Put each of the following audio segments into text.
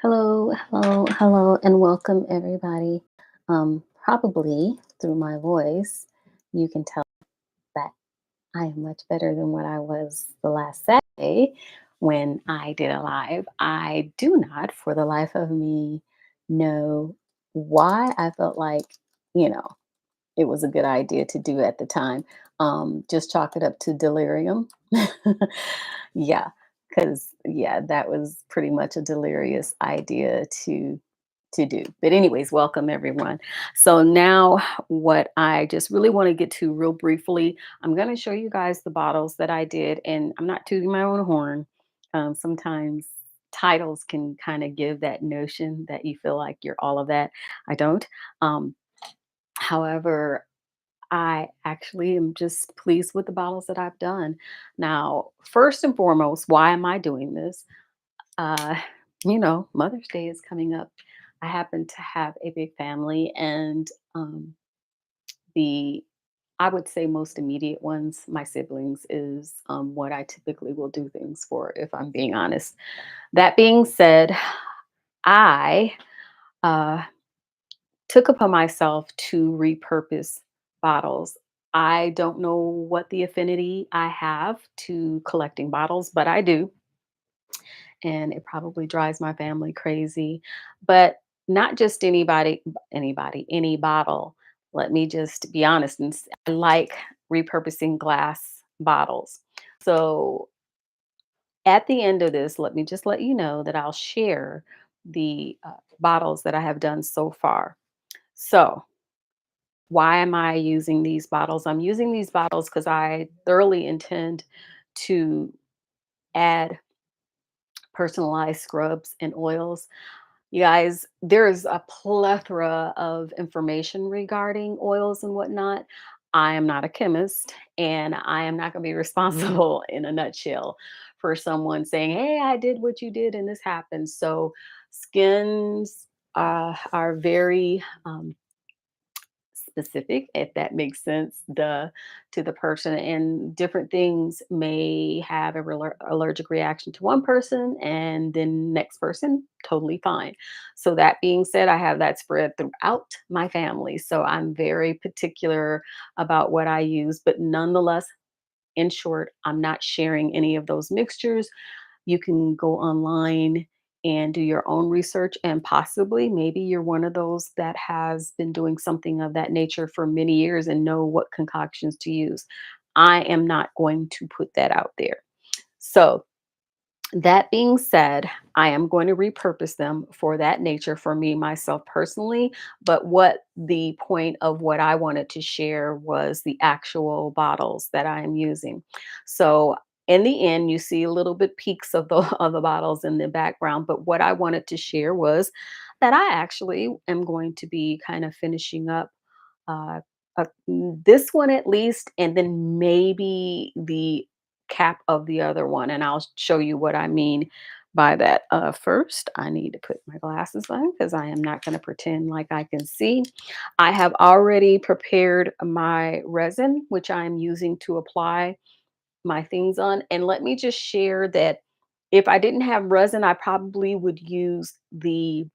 Hello, hello, hello, and welcome everybody. Probably through my voice, you can tell that I am much better than what I was the last Saturday when I did a live. I do not, for the life of me, know why I felt like, you know, it was a good idea to do at the time. Just chalk it up to delirium. Yeah, because yeah, that was pretty much a delirious idea to do. But anyways, welcome everyone. So now what I just really want to get to real briefly, I'm going to show you guys the bottles that I did, and I'm not tooting my own horn. Sometimes titles can kind of give that notion that you feel like you're all of that. I don't. Um, However, I actually am just pleased with the bottles that I've done. Now, first and foremost, why am I doing this? Uh, Mother's Day is coming up. I happen to have a big family, and the I would say most immediate ones, my siblings, is what I typically will do things for, if I'm being honest. That being said, I uh, took upon myself to repurpose bottles. I don't know what the affinity I have to collecting bottles, but I do. And it probably drives my family crazy. But not just any bottle. Let me just be honest I like repurposing glass bottles. So at the end of this, let me just let you know that I'll share the bottles that I have done so far. So, why am I using these bottles? I'm using these bottles because I thoroughly intend to add personalized scrubs and oils. You guys, there is a plethora of information regarding oils and whatnot. I am not a chemist, and I am not going to be responsible in a nutshell for someone saying, "Hey, I did what you did and this happened." So, skins are very specific, if that makes sense, to the person, and different things may have a allergic reaction to one person, and then next person totally fine. So that being said, I have that spread throughout my family, so I'm very particular about what I use, but nonetheless, in short, I'm not sharing any of those mixtures. You can go online and do your own research, and possibly maybe you're one of those that has been doing something of that nature for many years and know what concoctions to use. I am not going to put that out there. So that being said, I am going to repurpose them for that nature for me, myself personally. But what the point of what I wanted to share was the actual bottles that I am using. So in the end, you see a little bit peaks of the of the bottles in the background. But what I wanted to share was that I actually am going to be kind of finishing up uh, this one at least, and then maybe the cap of the other one. And I'll show you what I mean by that. First, I need to put my glasses on because I am not going to pretend like I can see. I have already prepared my resin, which I'm using to apply my things on. And let me just share that if I didn't have resin, I probably would use the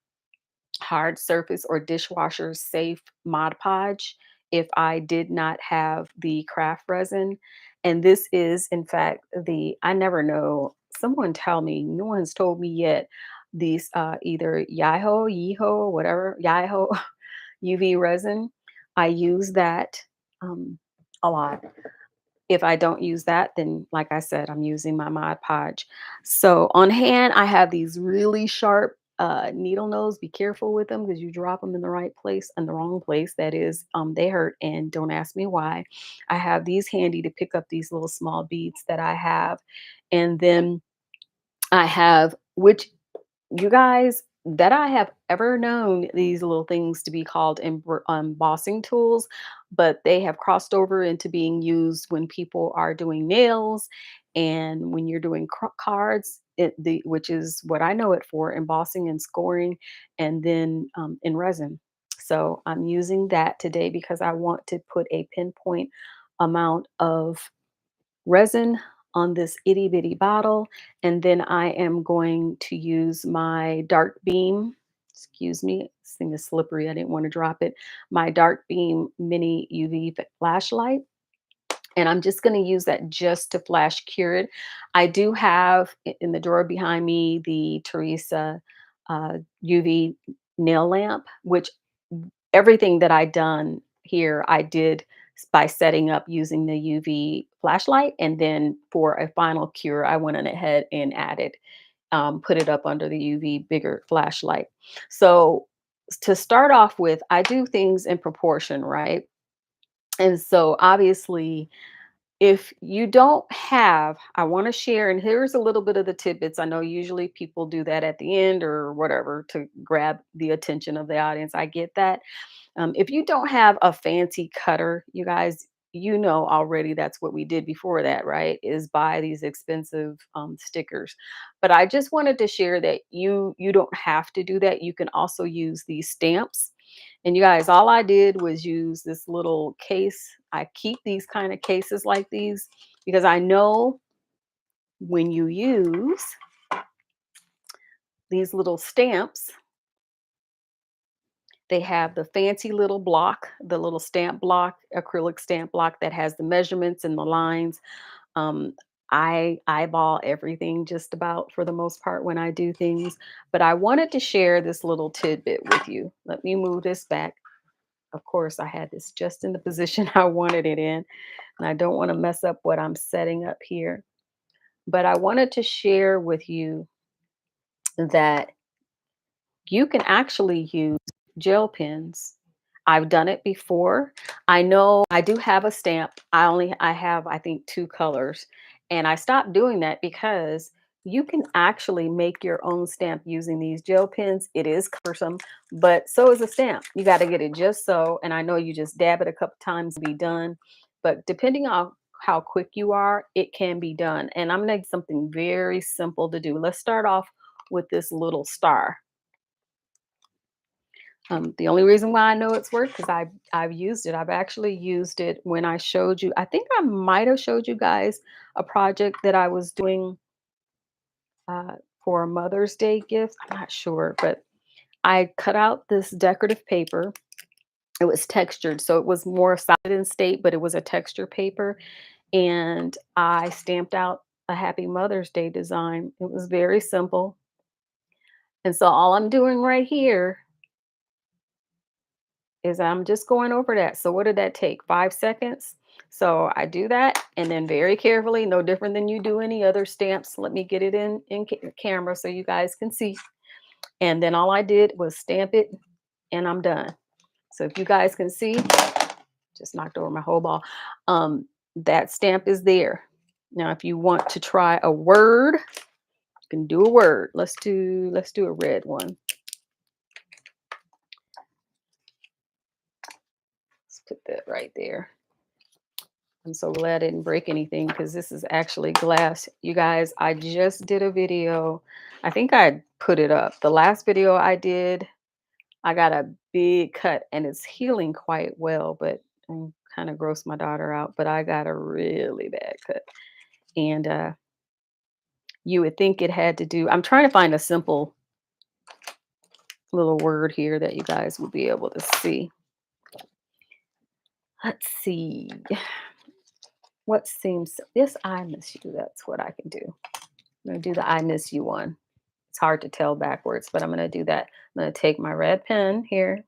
hard surface or dishwasher safe Mod Podge if I did not have the craft resin. And this is, in fact, I never know, someone tell me, no one's told me yet, these either Yeeho, whatever, Yaiho UV resin. I use that um, a lot. If I don't use that, then like I said, I'm using my Mod Podge. So on hand, I have these really sharp needle nose. Be careful with them because you drop them in the right place and the wrong place. That is, they hurt, and don't ask me why. I have these handy to pick up these little small beads that I have. And then I have, which you guys, that I have ever known these little things to be called embossing tools, but they have crossed over into being used when people are doing nails and when you're doing cards, which is what I know it for, embossing and scoring, and then in resin. So I'm using that today because I want to put a pinpoint amount of resin on this itty bitty bottle. And then I am going to use my dark beam. Excuse me, this thing is slippery. I didn't want to drop it. My dark beam mini UV flashlight, and I'm just going to use that just to flash cure it. I do have in the drawer behind me the Teresa UV nail lamp, which everything that I done here, I did by setting up using the UV flashlight, and then for a final cure, I went on ahead and added, put it up under the UV bigger flashlight. So to start off with, I do things in proportion, right? And so obviously if you don't have, I want to share, and here's a little bit of the tidbits. I know usually people do that at the end or whatever to grab the attention of the audience. I get that. If you don't have a fancy cutter, you guys, you know already that's what we did before that, right? Is buy these expensive stickers. But I just wanted to share that you don't have to do that. You can also use these stamps. And you guys, all I did was use this little case. I keep these kind of cases like these because I know when you use these little stamps, they have the fancy little block, the little stamp block, acrylic stamp block that has the measurements and the lines. Um, I eyeball everything just about for the most part when I do things, but I wanted to share this little tidbit with you. Let me move this back. Of course, I had this just in the position I wanted it in, and I don't want to mess up what I'm setting up here. But I wanted to share with you that you can actually use gel pens. I've done it before. I know I do have a stamp. I have I think two colors. And I stopped doing that because you can actually make your own stamp using these gel pens. It is cumbersome, but so is a stamp. You got to get it just so. And I know you just dab it a couple times to be done. But depending on how quick you are, it can be done. And I'm gonna something very simple to do. Let's start off with this little star. The only reason why I know it's worked because I've used it. I've actually used it when I showed you. I think I might have showed you guys a project that I was doing uh, for a Mother's Day gift. I'm not sure, but I cut out this decorative paper. It was textured, so it was more solid in state, but it was a texture paper, and I stamped out a Happy Mother's Day design. It was very simple, and so all I'm doing right here is I'm just going over that. So what did that take? 5 seconds. So I do that and then very carefully, no different than you do any other stamps. Let me get it in camera so you guys can see. And then all I did was stamp it and I'm done. So if you guys can see, just knocked over my whole ball. That stamp is there. Now, if you want to try a word, you can do a word. Let's do a red one. Let's put that right there. I'm so glad I didn't break anything because this is actually glass. You guys, I just did a video. I think I put it up. The last video I did, I got a big cut and it's healing quite well, but kind of grossed my daughter out. But I got a really bad cut. And you would think it had to do, I'm trying to find a simple little word here that you guys will be able to see. Let's see. What seems, this I miss you. That's what I can do. I'm going to do the I miss you one. It's hard to tell backwards, but I'm going to do that. I'm going to take my red pen here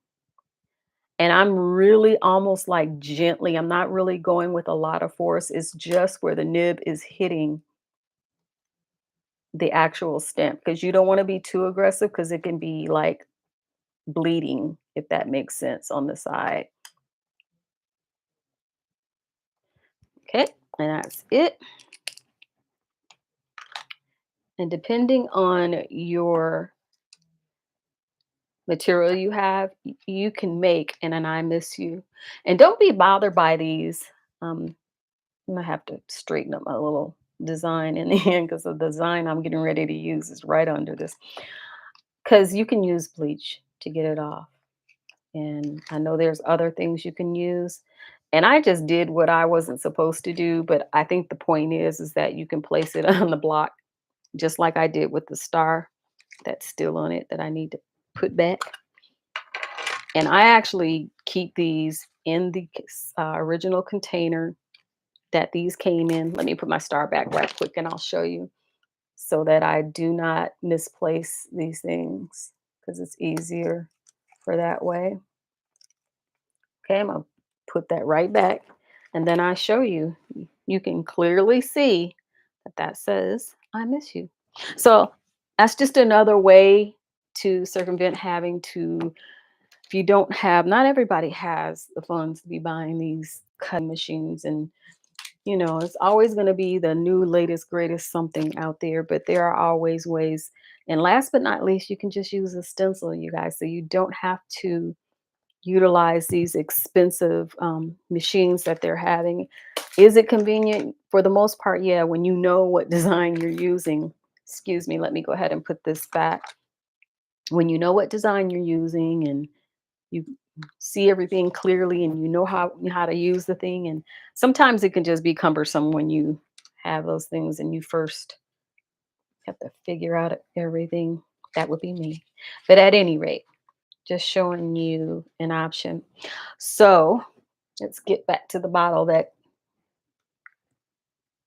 and I'm really almost like gently, I'm not really going with a lot of force. It's just where the nib is hitting the actual stamp because you don't want to be too aggressive because it can be like bleeding, if that makes sense on the side. Okay, and that's it. And depending on your material you have, you can make an I miss you. And don't be bothered by these. Um, I'm gonna have to straighten up my little design in the end because the design I'm getting ready to use is right under this. Because you can use bleach to get it off. And I know there's other things you can use. And I just did what I wasn't supposed to do, but I think the point is that you can place it on the block just like I did with the star that's still on it that I need to put back. And I actually keep these in the original container that these came in. Let me put my star back right quick and I'll show you so that I do not misplace these things because it's easier for that way. Okay, I'm gonna put that right back. And then I show you, you can clearly see that that says, I miss you. So that's just another way to circumvent having to, if you don't have, not everybody has the funds to be buying these cutting machines. And, it's always going to be the new, latest, greatest something out there, but there are always ways. And last but not least, you can just use a stencil, you guys, so you don't have to utilize these expensive machines that they're having. Is it convenient? For the most part, yeah, when you know what design you're using. Excuse me, let me go ahead and put this back. When you know what design you're using and you see everything clearly and you know how to use the thing, and sometimes it can just be cumbersome when you have those things and you first have to figure out everything. That would be me. But at any rate, just showing you an option. So let's get back to the bottle that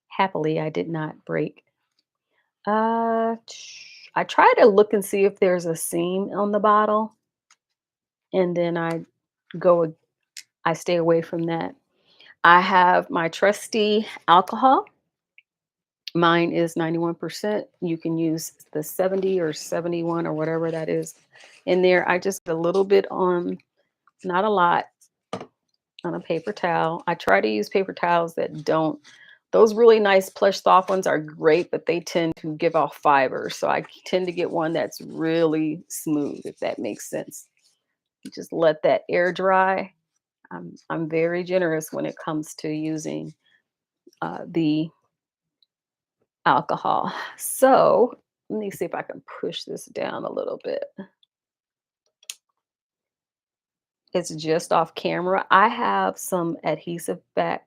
happily I did not break. I try to look and see if there's a seam on the bottle, and then go. I stay away from that. I have my trusty alcohol. Mine is 91%. You can use the 70 or 71 or whatever that is in there. I just a little bit on, not a lot, on a paper towel. I try to use paper towels that don't, those really nice plush soft ones are great, but they tend to give off fibers. So I tend to get one that's really smooth, if that makes sense. You just let that air dry. I'm very generous when it comes to using the alcohol. So let me see if I can push this down a little bit. It's just off camera. I have some adhesive back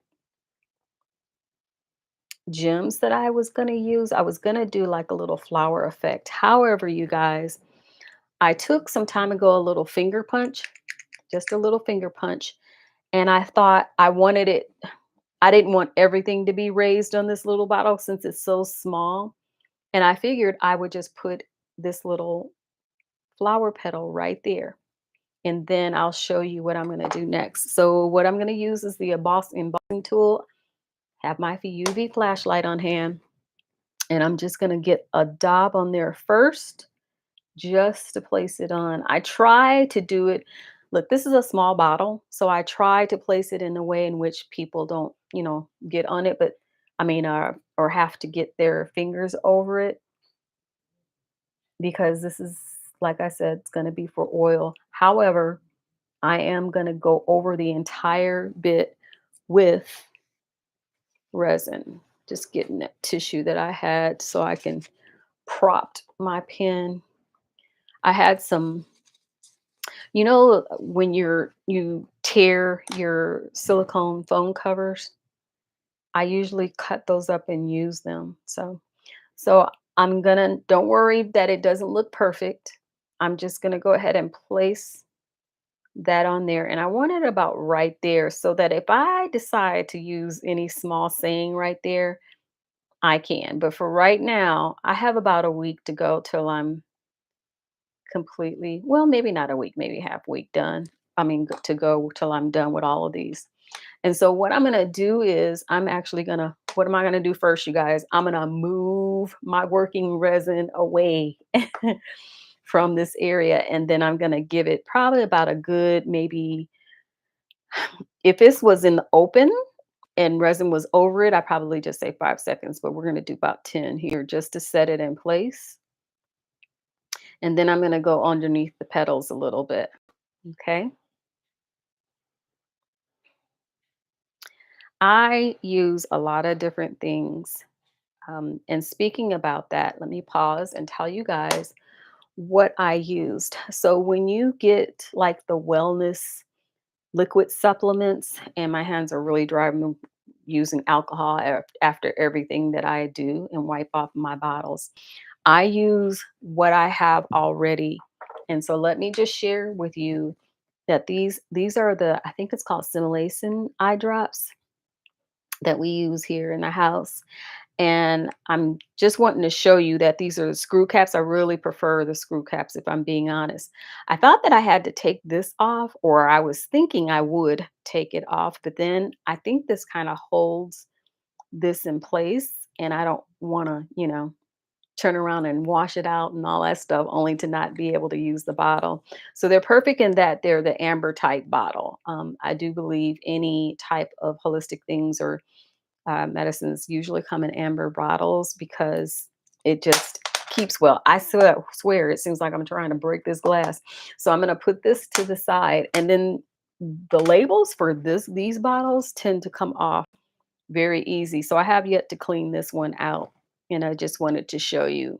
gems that I was going to use. I was going to do like a little flower effect. However, you guys, I took some time ago a little finger punch, just a little finger punch, and I thought I wanted it, I didn't want everything to be raised on this little bottle since it's so small. And I figured I would just put this little flower petal right there. And then I'll show you what I'm going to do next. So what I'm going to use is the embossing tool. Have my UV flashlight on hand. And I'm just going to get a dab on there first, just to place it on. I try to do it. Look, this is a small bottle, so I try to place it in a way in which people don't, get on it, but I mean, or have to get their fingers over it, because this is, like I said, it's going to be for oil. However, I am going to go over the entire bit with resin. Just getting that tissue that I had so I can prop my pen. I had some, when you tear your silicone phone covers, I usually cut those up and use them. So I'm gonna, don't worry that it doesn't look perfect. I'm just gonna go ahead and place that on there. And I want it about right there so that if I decide to use any small saying right there, I can. But for right now, I have about a week to go till I'm completely, well, maybe not a week, maybe half week done. I mean, to go till I'm done with all of these. And so what I'm going to do is I'm actually going to, what am I going to do first, you guys? I'm going to move my working resin away from this area. And then I'm going to give it probably about a good, maybe, if this was in the open and resin was over it, I probably just say 5 seconds, but we're going to do about 10 here just to set it in place. And then I'm going to go underneath the petals a little bit. Okay. I use a lot of different things. And speaking about that, let me pause and tell you guys what I used. So when you get like the wellness liquid supplements, and my hands are really dry. I'm using alcohol after everything that I do and wipe off my bottles. I use what I have already. And so let me just share with you that these are the, I think it's called simulation eye drops that we use here in the house. And I'm just wanting to show you that these are the screw caps. I really prefer the screw caps if I'm being honest. I thought that I had to take this off, or I was thinking I would take it off, but then I think this kind of holds this in place, and I don't want to, turn around and wash it out and all that stuff only to not be able to use the bottle. So they're perfect in that they're the amber type bottle. I do believe any type of holistic things or medicines usually come in amber bottles because it just keeps well. I swear it seems like I'm trying to break this glass. So I'm going to put this to the side, and then the labels for these bottles tend to come off very easy. So I have yet to clean this one out, and I just wanted to show you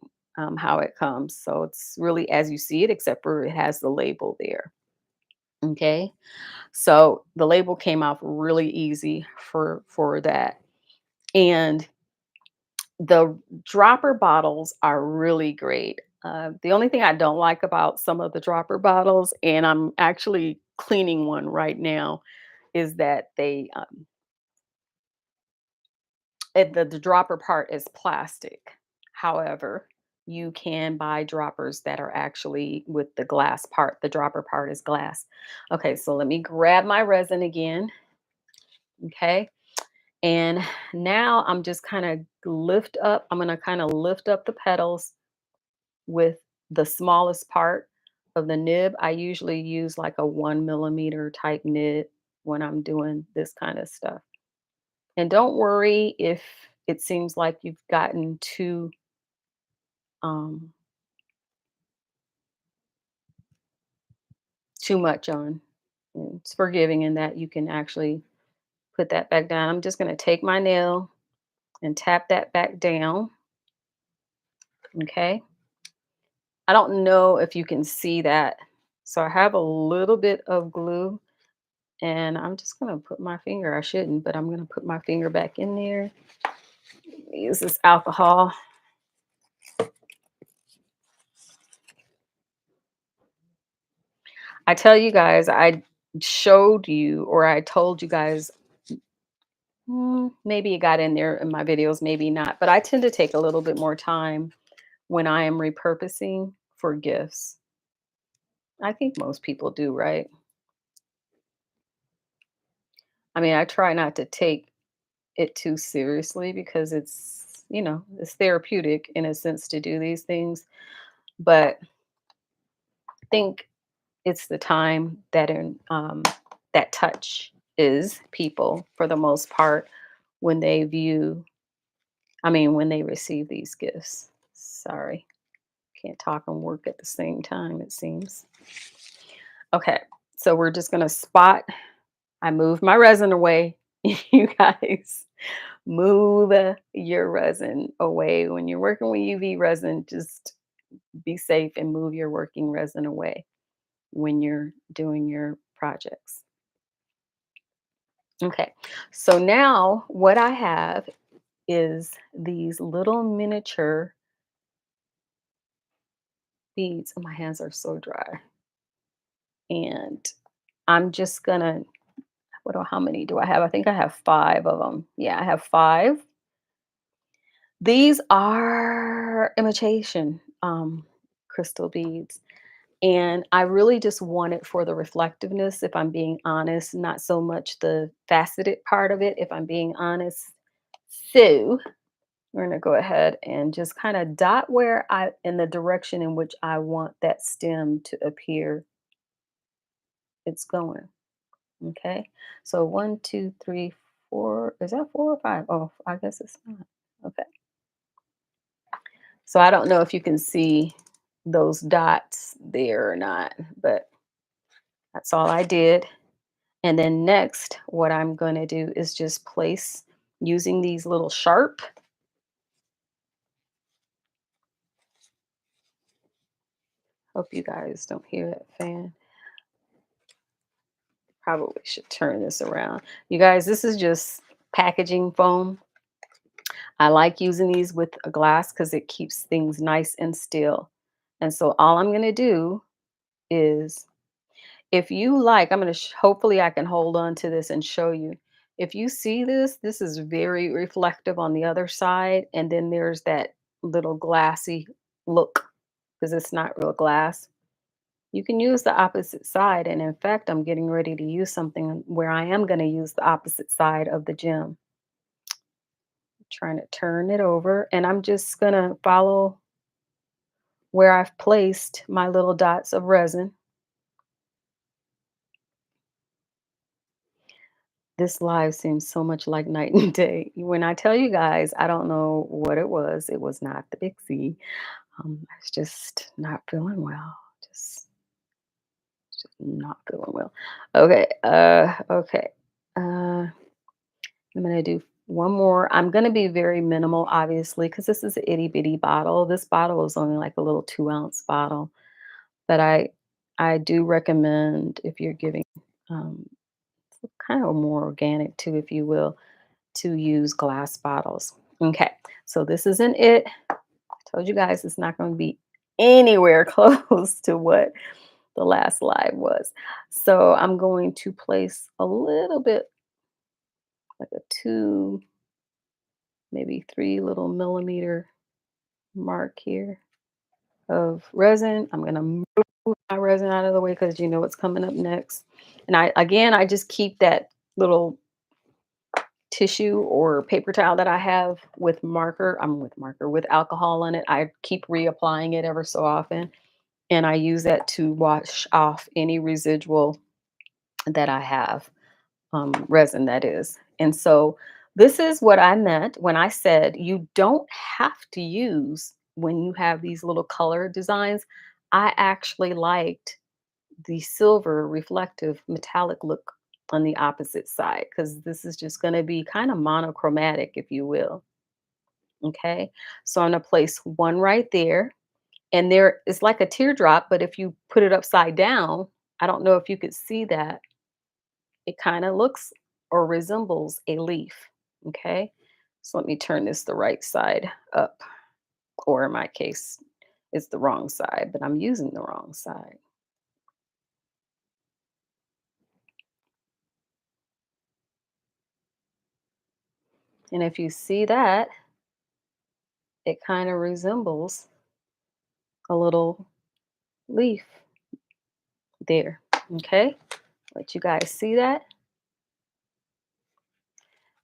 how it comes. So it's really as you see it, except for it has the label there. Okay, so the label came off really easy for that, and the dropper bottles are really great. The only thing I don't like about some of the dropper bottles, and I'm actually cleaning one right now, is that the dropper part is plastic. However, you can buy droppers that are actually with the glass part. The dropper part is glass. Okay, so let me grab my resin again. Okay. And now I'm just kind of I'm going to kind of lift up the petals with the smallest part of the nib. I usually use like a 1 millimeter type nib when I'm doing this kind of stuff. And don't worry if it seems like you've gotten um, too much on. It's forgiving in that you can actually put that back down. I'm just going to take my nail and tap that back down. Okay. I don't know if you can see that. So I have a little bit of glue, and I'm just going to put my finger. I shouldn't, but I'm going to put my finger back in there. Use this alcohol. I tell you guys, I showed you or I told you guys, maybe it got in there in my videos, maybe not, but I tend to take a little bit more time when I am repurposing for gifts. I think most people do, right? I mean, I try not to take it too seriously because it's therapeutic in a sense to do these things, but I think it's the time that touch is people for the most part when they when they receive these gifts. Sorry, can't talk and work at the same time, it seems. Okay, so we're just gonna spot. I moved my resin away. You guys move your resin away. When you're working with UV resin, just be safe and move your working resin away when you're doing your projects. Okay, so now what I have is these little miniature beads. Oh, my hands are so dry. And I'm just gonna, how many do I have? I think I have 5 of them. Yeah, I have 5. These are imitation crystal beads. And I really just want it for the reflectiveness, if I'm being honest, not so much the faceted part of it, if I'm being honest. So we're gonna go ahead and just kind of dot in the direction in which I want that stem to appear it's going. Okay. So 1, 2, 3, 4. Is that 4 or 5? Oh, I guess it's not. Okay. So I don't know if you can see those dots there or not, but that's all I did. And then next, what I'm going to do is just place using these little sharp. Hope you guys don't hear that fan. Probably should turn this around. You guys, this is just packaging foam. I like using these with a glass because it keeps things nice and still. And so all I'm going to do is, if you like, I'm going to, hopefully I can hold on to this and show you. If you see this, this is very reflective on the other side. And then there's that little glassy look because it's not real glass. You can use the opposite side. And in fact, I'm getting ready to use something where I am going to use the opposite side of the gem. Trying to turn it over, and I'm just going to follow where I've placed my little dots of resin. This live seems so much like night and day. When I tell you guys, I don't know what it was. It was not the Big C. I was just not feeling well. Just not feeling well. Okay. Okay. I'm gonna do one more. I'm gonna be very minimal, obviously, because this is an itty bitty bottle. This bottle is only like a little 2-ounce bottle, but I do recommend if you're giving um, kind of more organic too, if you will, to use glass bottles. Okay, so this isn't it. I told you guys it's not going to be anywhere close to what the last live was. So I'm going to place a little bit, like a 2, maybe 3 little millimeter mark here of resin. I'm going to move my resin out of the way because you know what's coming up next. And I just keep that little tissue or paper towel that I have with marker. I'm with marker with alcohol on it. I keep reapplying it ever so often. And I use that to wash off any residual that I have, resin that is. And so this is what I meant when I said you don't have to use when you have these little color designs. I actually liked the silver reflective metallic look on the opposite side because this is just going to be kind of monochromatic, if you will. Okay, so I'm going to place one right there, and there is like a teardrop, but if you put it upside down, I don't know if you could see that, it kind of looks or resembles a leaf. Okay, so let me turn this the right side up, or in my case, it's the wrong side, but I'm using the wrong side. And if you see that, it kind of resembles a little leaf there. Okay, let you guys see that.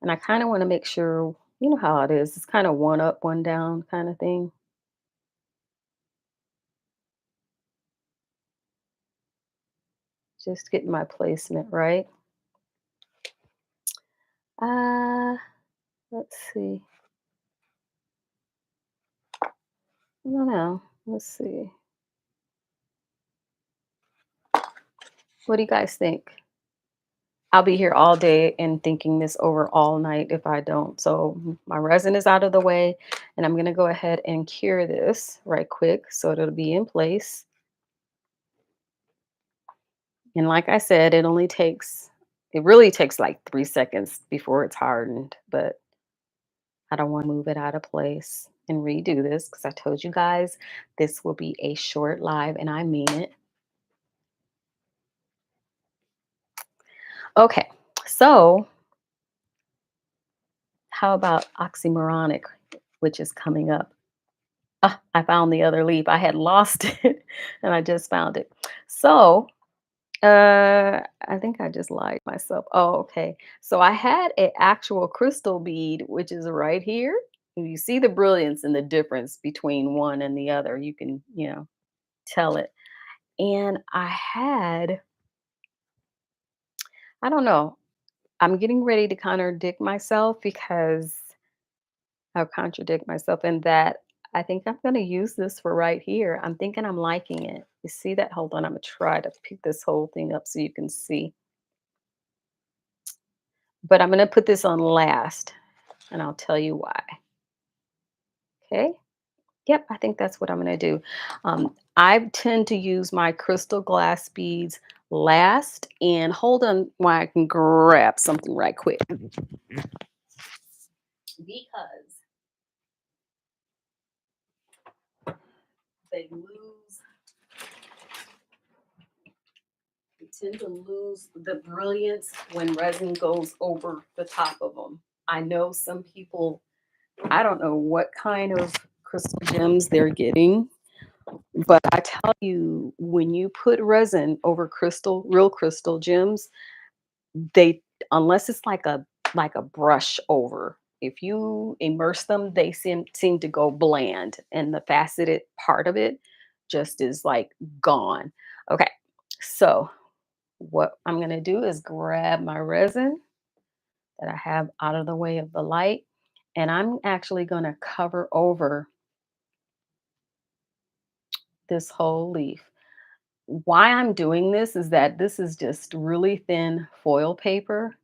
And I kind of want to make sure, you know how it is. It's kind of one up, one down kind of thing. Just getting my placement right. Uh, let's see. I don't know. Let's see. What do you guys think? I'll be here all day and thinking this over all night if I don't. So my resin is out of the way, and I'm gonna go ahead and cure this right quick so it'll be in place. And like I said, it really takes like 3 seconds before it's hardened, but I don't want to move it out of place and redo this because I told you guys this will be a short live and I mean it. Okay, so how about oxymoronic, which is coming up? Ah, I found the other leaf. I had lost it and I just found it. So I think I just lied to myself. Oh, okay. So I had an actual crystal bead, which is right here. And you see the brilliance and the difference between one and the other. You can, tell it. And I don't know, I'm getting ready to contradict myself because I'll contradict myself in that I think I'm going to use this for right here. I'm thinking I'm liking it. You see that? Hold on. I'm going to try to pick this whole thing up so you can see. But I'm going to put this on last and I'll tell you why. Okay. Yep, I think that's what I'm going to do. I tend to use my crystal glass beads last. And hold on while I can grab something right quick because they lose, they tend to lose the brilliance when resin goes over the top of them. I know some people, I don't know what kind of crystal gems they're getting, but I tell you, when you put resin over crystal, real crystal gems, they, unless it's like a brush over, if you immerse them, they seem to go bland, and the faceted part of it just is like gone. Okay, so what I'm gonna do is grab my resin that I have out of the way of the light, and I'm actually gonna cover over this whole leaf. Why I'm doing this is that this is just really thin foil paper.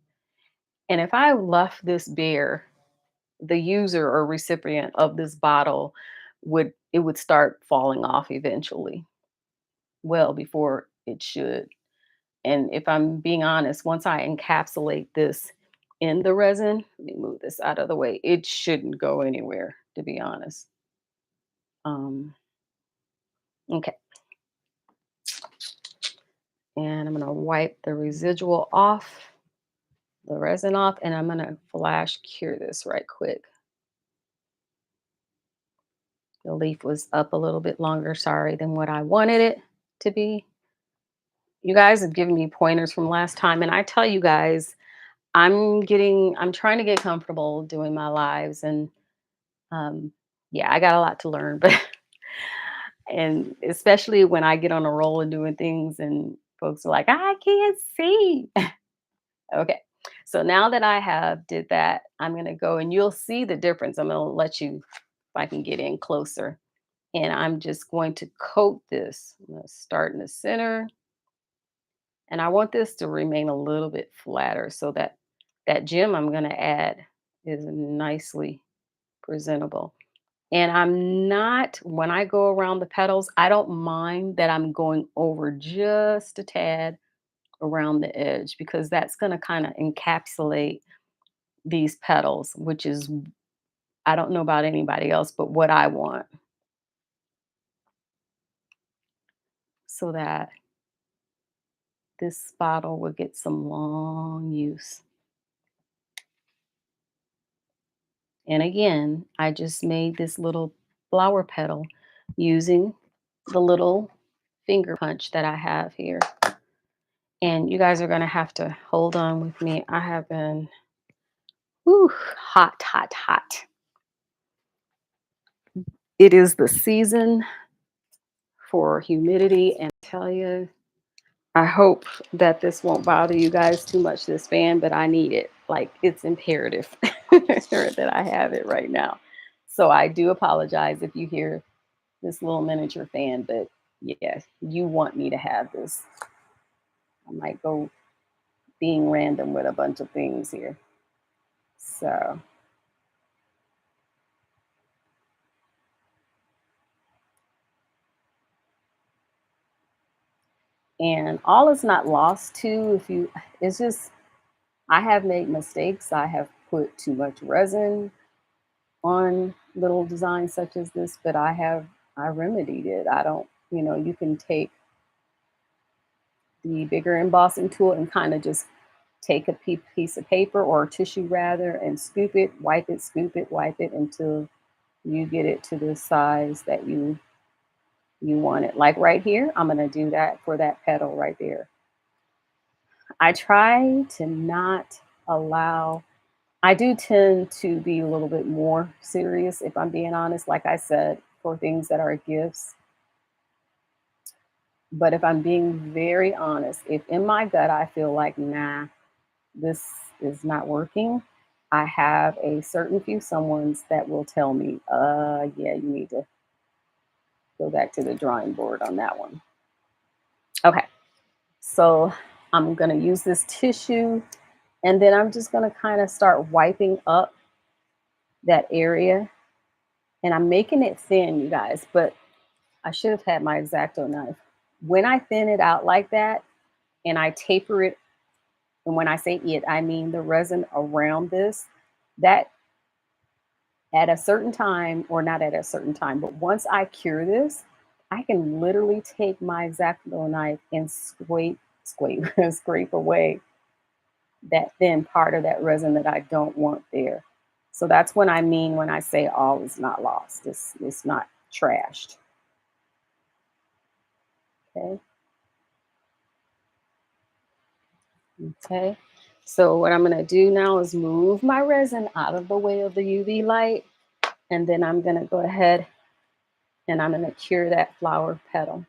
And if I left this bare, the user or recipient of this bottle would start falling off eventually, well before it should. And if I'm being honest, once I encapsulate this in the resin, let me move this out of the way. It shouldn't go anywhere, to be honest. Okay, and I'm gonna wipe the residual off, the resin off, and I'm gonna flash cure this right quick. The leaf was up a little bit longer, sorry, than what I wanted it to be. You guys have given me pointers from last time, and I tell you guys, I'm trying to get comfortable doing my lives, and um, yeah, I got a lot to learn, but and especially when I get on a roll and doing things, and folks are like, I can't see. Okay, so now that I have did that, I'm gonna go and you'll see the difference. I'm gonna let you, if I can get in closer, and I'm just going to coat this. I'm gonna start in the center. And I want this to remain a little bit flatter so that that gem I'm going to add is nicely presentable. And I'm not, when I go around the petals, I don't mind that I'm going over just a tad around the edge because that's going to kind of encapsulate these petals, which is, I don't know about anybody else, but what I want, so that this bottle will get some long use. And again, I just made this little flower petal using the little finger punch that I have here. And you guys are going to have to hold on with me. I have been whew, hot, hot, hot. It is the season for humidity. And I tell you, I hope that this won't bother you guys too much, this fan, but I need it. Like, it's imperative that I have it right now. So I do apologize if you hear this little miniature fan, but yeah, you want me to have this. I might go being random with a bunch of things here. So, and all is not lost too. If you, it's just, I have made mistakes. I have put too much resin on little designs such as this, but I remedied it. I don't, you can take the bigger embossing tool and kind of just take a piece of paper or tissue rather and scoop it, wipe it, scoop it, wipe it until you get it to the size that you want it. Like right here, I'm going to do that for that petal right there. I try to not allow, I do tend to be a little bit more serious if I'm being honest, like I said, for things that are gifts. But if I'm being very honest, if in my gut I feel like, nah, this is not working, I have a certain few someones that will tell me, yeah, you need to go back to the drawing board on that one. Okay, so I'm gonna use this tissue and then I'm just gonna kind of start wiping up that area. And I'm making it thin, you guys, but I should have had my X-Acto knife. When I thin it out like that, and I taper it. And when I say it, I mean the resin around this. That at a certain time, or not at a certain time, but once I cure this, I can literally take my X-Acto knife and scrape away that thin part of that resin that I don't want there. So that's what I mean when I say all is not lost. It's not trashed. Okay. Okay. So what I'm gonna do now is move my resin out of the way of the UV light, and then I'm gonna go ahead and I'm gonna cure that flower petal.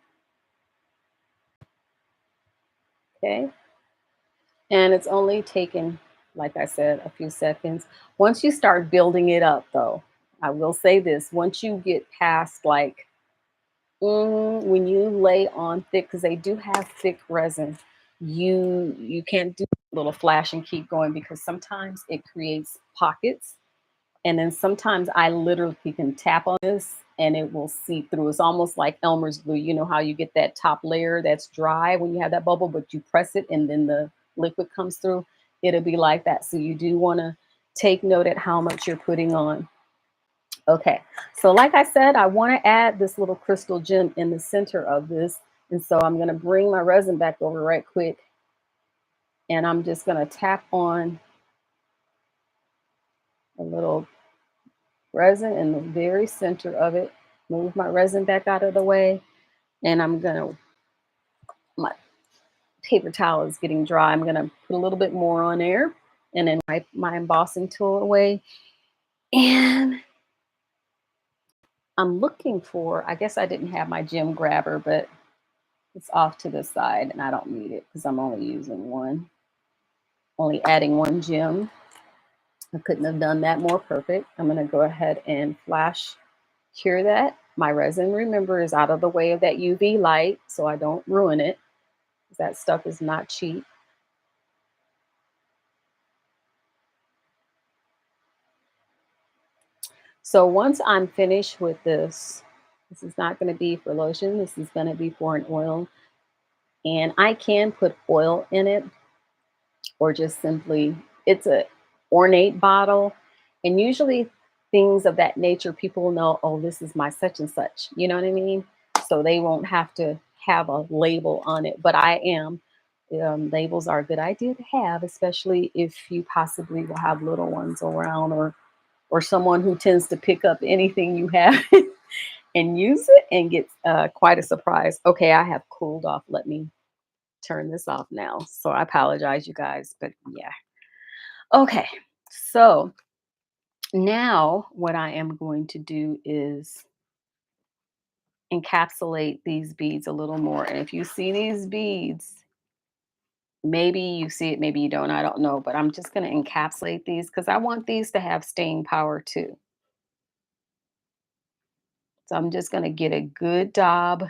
Okay. And it's only taken, like I said, a few seconds. Once you start building it up, though, I will say this: once you get past like when you lay on thick, because they do have thick resin, you can't do a little flash and keep going because sometimes it creates pockets. And then sometimes I literally can tap on this and it will seep through. It's almost like Elmer's glue. You know how you get that top layer that's dry when you have that bubble, but you press it and then the liquid comes through. It'll be like that. So you do want to take note at how much you're putting on. Okay, so like I said, I want to add this little crystal gem in the center of this. And so I'm going to bring my resin back over right quick. And I'm just going to tap on a little resin in the very center of it. Move my resin back out of the way. And I'm going to, my paper towel is getting dry. I'm going to put a little bit more on there and then wipe my embossing tool away. And I'm looking for, I guess I didn't have my gem grabber, but it's off to the side and I don't need it because I'm only using one, only adding one gem. I couldn't have done that more perfect. I'm going to go ahead and flash cure that. My resin, remember, is out of the way of that UV light so I don't ruin it. That stuff is not cheap. So once I'm finished with this, this is not going to be for lotion. This is going to be for an oil. And I can put oil in it or just simply, it's a ornate bottle. And usually things of that nature, people know, oh, this is my such and such. You know what I mean? So they won't have to have a label on it. But I am. Labels are a good idea to have, especially if you possibly will have little ones around or someone who tends to pick up anything you have and use it and get quite a surprise. Okay, I have cooled off. Let me turn this off now. So I apologize, you guys, but yeah. Okay, so now what I am going to do is encapsulate these beads a little more. And if you see these beads, maybe you see it, maybe you don't. I don't know, but I'm just going to encapsulate these because I want these to have staying power too. So I'm just going to get a good daub.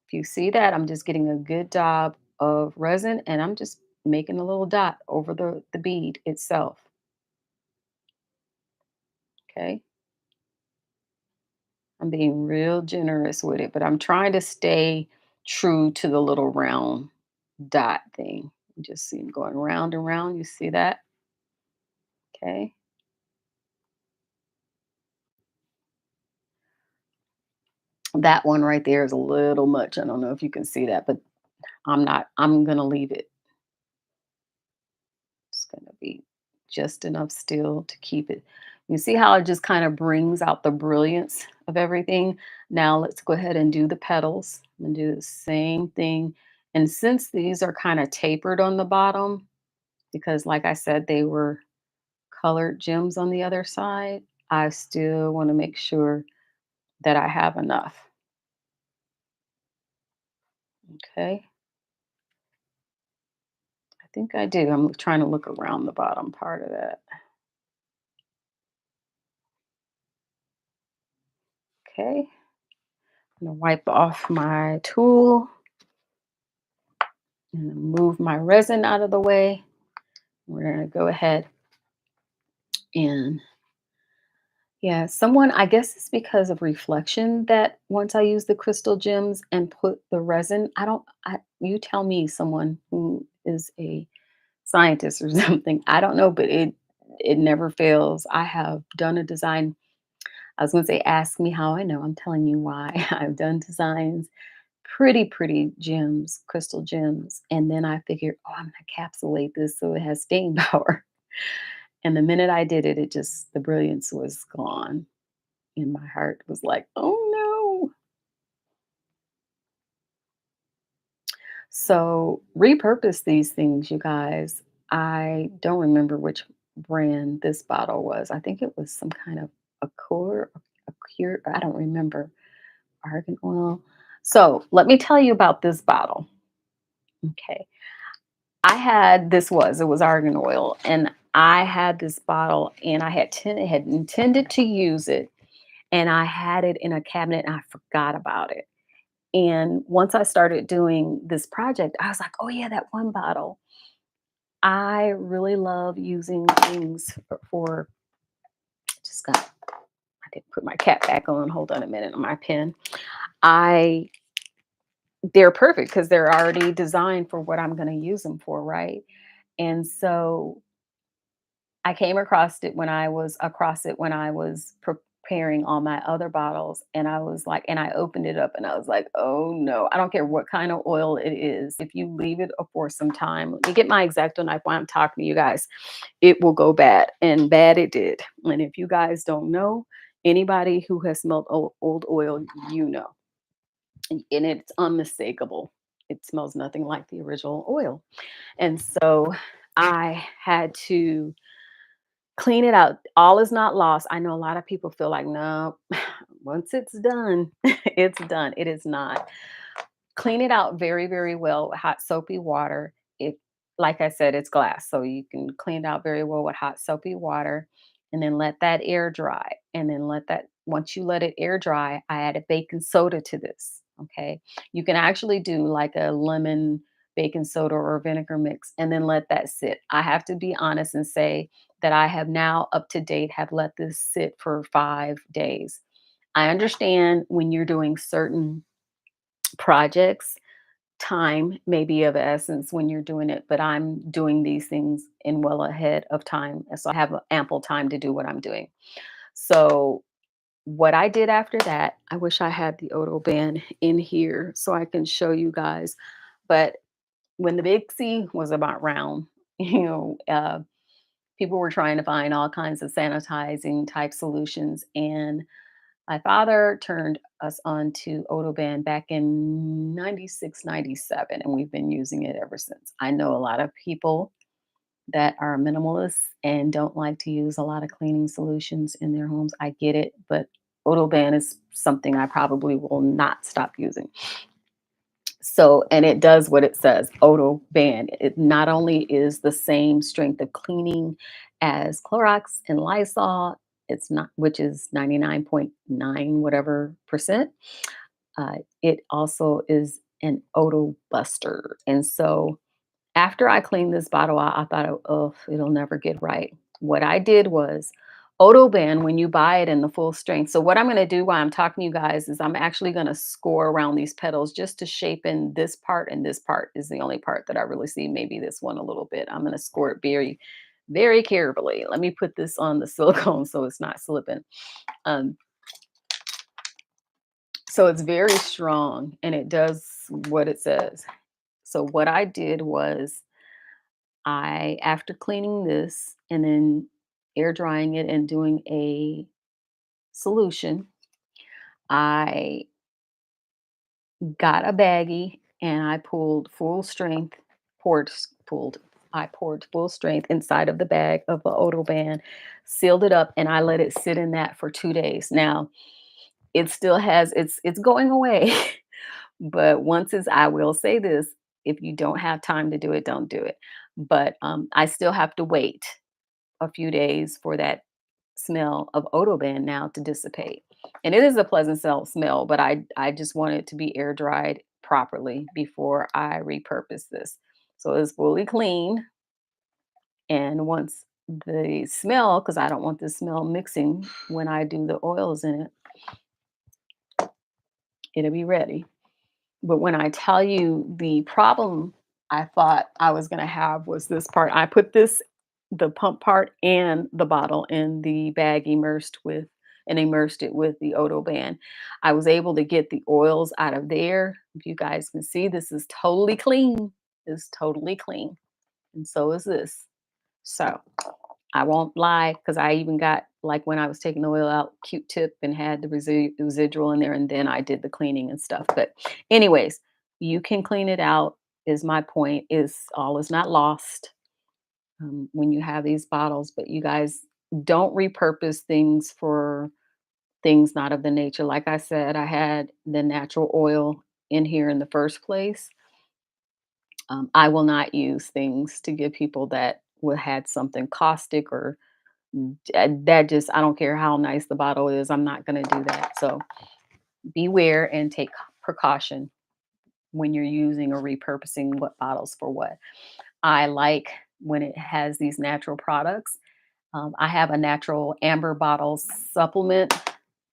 If you see that, I'm just getting a good daub of resin and I'm just making a little dot over the bead itself. Okay. I'm being real generous with it, but I'm trying to stay true to the little round dot thing. You just see them going round and round. You see that? Okay. That one right there is a little much. I don't know if you can see that, but I'm going to leave it. It's going to be just enough still to keep it. You see how it just kind of brings out the brilliance of everything? Now let's go ahead and do the petals and do the same thing. And since these are kind of tapered on the bottom, because like I said, they were colored gems on the other side, I still want to make sure that I have enough. Okay. I think I do. I'm trying to look around the bottom part of that. Okay. I'm going to wipe off my tool and move my resin out of the way. We're going to go ahead and Yeah, someone I guess it's because of reflection that once I use the crystal gems and put the resin, I don't I you tell me someone who is a scientist or something. I don't know, but it never fails. I have done a design. I was going to say ask me how I know. I'm telling you why. I've done designs, pretty gems, crystal gems, and then I figured, "Oh, I'm going to encapsulate this so it has staying power." And the minute I did it, it just the brilliance was gone. And my heart was like, "Oh, no." So, repurpose these things, you guys. I don't remember which brand this bottle was. I think it was some kind of a core, a cure. I don't remember. Argan oil. So, let me tell you about this bottle. Okay. It was argan oil, and I had this bottle and had intended to use it, and I had it in a cabinet and I forgot about it. And once I started doing this project, I was like, "Oh yeah, that one bottle." I really love using things for just got I didn't put my cap back on. Hold on a minute on my pen. I They're perfect because they're already designed for what I'm going to use them for, right? And so I came across it when I was preparing all my other bottles, and I was like, and I opened it up and I was like, "Oh no, I don't care what kind of oil it is. If you leave it for some time, let me get my Exacto knife while I'm talking to you guys. It will go bad, and bad it did. And if you guys don't know, anybody who has smelled old oil, you know, and it's unmistakable. It smells nothing like the original oil. And so I had to clean it out. All is not lost. I know a lot of people feel like, no, once it's done, it's done. It is not. Clean it out very well with hot soapy water. It, like I said, it's glass, so you can clean it out very well with hot soapy water, and then let that air dry. And then let that once you let it air dry, I added baking soda to this. Okay, you can actually do like a lemon baking soda or vinegar mix, and then let that sit. I have to be honest and say that I have now up to date have let this sit for 5 days. I understand when you're doing certain projects, time may be of essence when you're doing it, but I'm doing these things in well ahead of time. And so I have ample time to do what I'm doing. So, what I did after that, I wish I had the Odo band in here so I can show you guys. But when the big C was about round, you know, people were trying to find all kinds of sanitizing type solutions. And my father turned us on to Odoban back in 96, 97, and we've been using it ever since. I know a lot of people that are minimalists and don't like to use a lot of cleaning solutions in their homes. I get it, but Odoban is something I probably will not stop using. So, and it does what it says, Odo Ban. It not only is the same strength of cleaning as Clorox and Lysol, it's not, which is 99.9 whatever percent. It also is an Odo Buster. And so after I cleaned this bottle out, I thought, oh, it'll never get right. What I did was Odoban, when you buy it in the full strength. So what I'm going to do while I'm talking to you guys is I'm actually going to score around these petals just to shape in this part, and this part is the only part that I really see. Maybe this one a little bit. I'm going to score it very carefully. Let me put this on the silicone so it's not slipping. Um, so it's very strong and it does what it says. So what I did was after cleaning this and then air drying it and doing a solution, I got a baggie and I pulled full strength, poured, pulled, I poured full strength inside of the bag of the Odo band, sealed it up, and I let it sit in that for 2 days. Now it still has it's going away, but I will say this: if you don't have time to do it, don't do it. But I still have to wait a few days for that smell of Odoban now to dissipate. And it is a pleasant smell, but I just want it to be air dried properly before I repurpose this. So it's fully clean. And once the smell, because I don't want the smell mixing when I do the oils in it, it'll be ready. But when I tell you the problem I thought I was gonna have was this part. I put the pump part and the bottle in the bag immersed it with the Odo band. I was able to get the oils out of there. If you guys can see, this is totally clean. It's totally clean. And so is this. So I won't lie, because I even got, like, when I was taking the oil out, Q-tip and had the residual in there, and then I did the cleaning and stuff. But anyways, you can clean it out, is my point. Is all is not lost when you have these bottles. But you guys, don't repurpose things for things not of the nature. Like I said, I had the natural oil in here in the first place. I will not use things to give people that would had something caustic or that just, I don't care how nice the bottle is, I'm not going to do that. So beware and take precaution when you're using or repurposing what bottles for what. I like when it has these natural products. I have a natural amber bottle supplement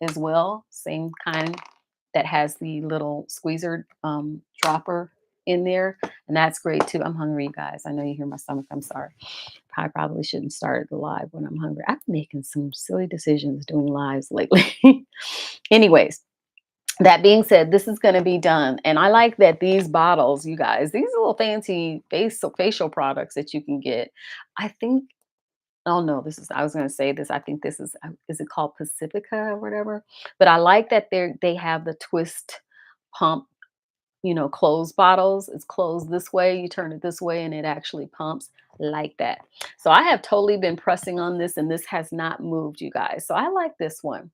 as well, same kind, that has the little squeezer dropper in there, and that's great too. I'm hungry, you guys. I know you hear my stomach. I'm sorry. I probably shouldn't start the live when I'm hungry. I've been making some silly decisions doing lives lately. Anyways, that being said, this is going to be done. And I like that these bottles, you guys, these little fancy facial products that you can get. I think, oh no, I was going to say this. I think this is it called Pacifica or whatever? But I like that they have the twist pump, closed bottles. It's closed this way, you turn it this way, and it actually pumps like that. So I have totally been pressing on this, and this has not moved, you guys. So I like this one.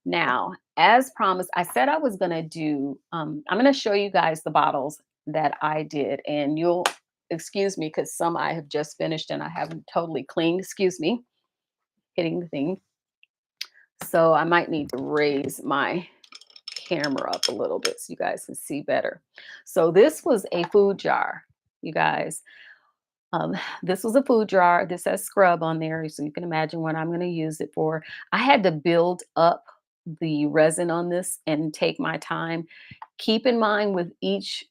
Now, as promised, I said I was going to do, I'm going to show you guys the bottles that I did, and you'll excuse me because some I have just finished and I haven't totally cleaned. Excuse me, hitting the thing. So I might need to raise my camera up a little bit so you guys can see better. So this was a food jar, you guys. Um, this was a food jar. This has scrub on there, so you can imagine what I'm going to use it for. I had to build up the resin on this and take my time. Keep in mind with each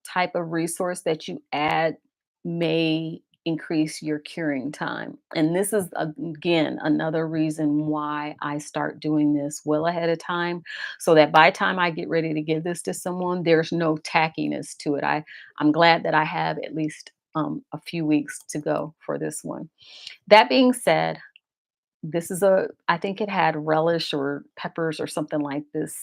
type of resource that you add may increase your curing time. And this is again another reason why I start doing this well ahead of time, so that by the time I get ready to give this to someone, there's no tackiness to it. I'm glad that I have at least a few weeks to go for this one. That being said, this is I think it had relish or peppers or something like this,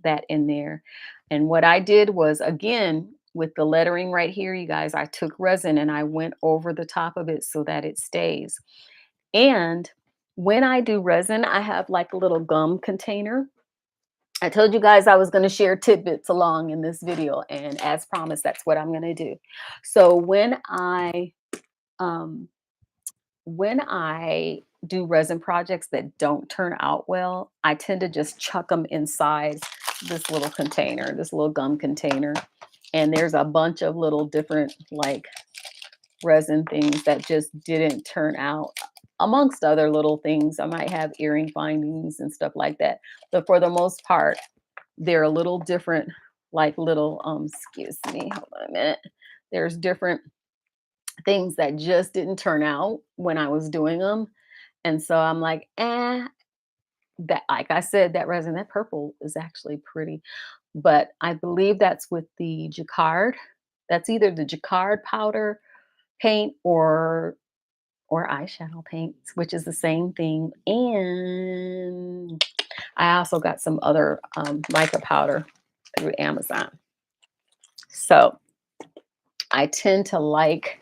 that in there. And what I did was, again, with the lettering right here, you guys, I took resin and I went over the top of it so that it stays. And when I do resin, I have like a little gum container. I told you guys I was going to share tidbits along in this video, and as promised, that's what I'm going to do. So um, when I do resin projects that don't turn out well, I tend to just chuck them inside this little container, this little gum container. And there's a bunch of little different like resin things that just didn't turn out, amongst other little things. I might have earring findings and stuff like that. But for the most part, they're a little different, like little, excuse me, hold on a minute. There's different things that just didn't turn out when I was doing them. And so I'm like, that, like I said, that resin, that purple is actually pretty. But I believe that's with the Jacquard. That's either the Jacquard powder paint or eyeshadow paints, which is the same thing. And I also got some other mica powder through Amazon. So I tend to like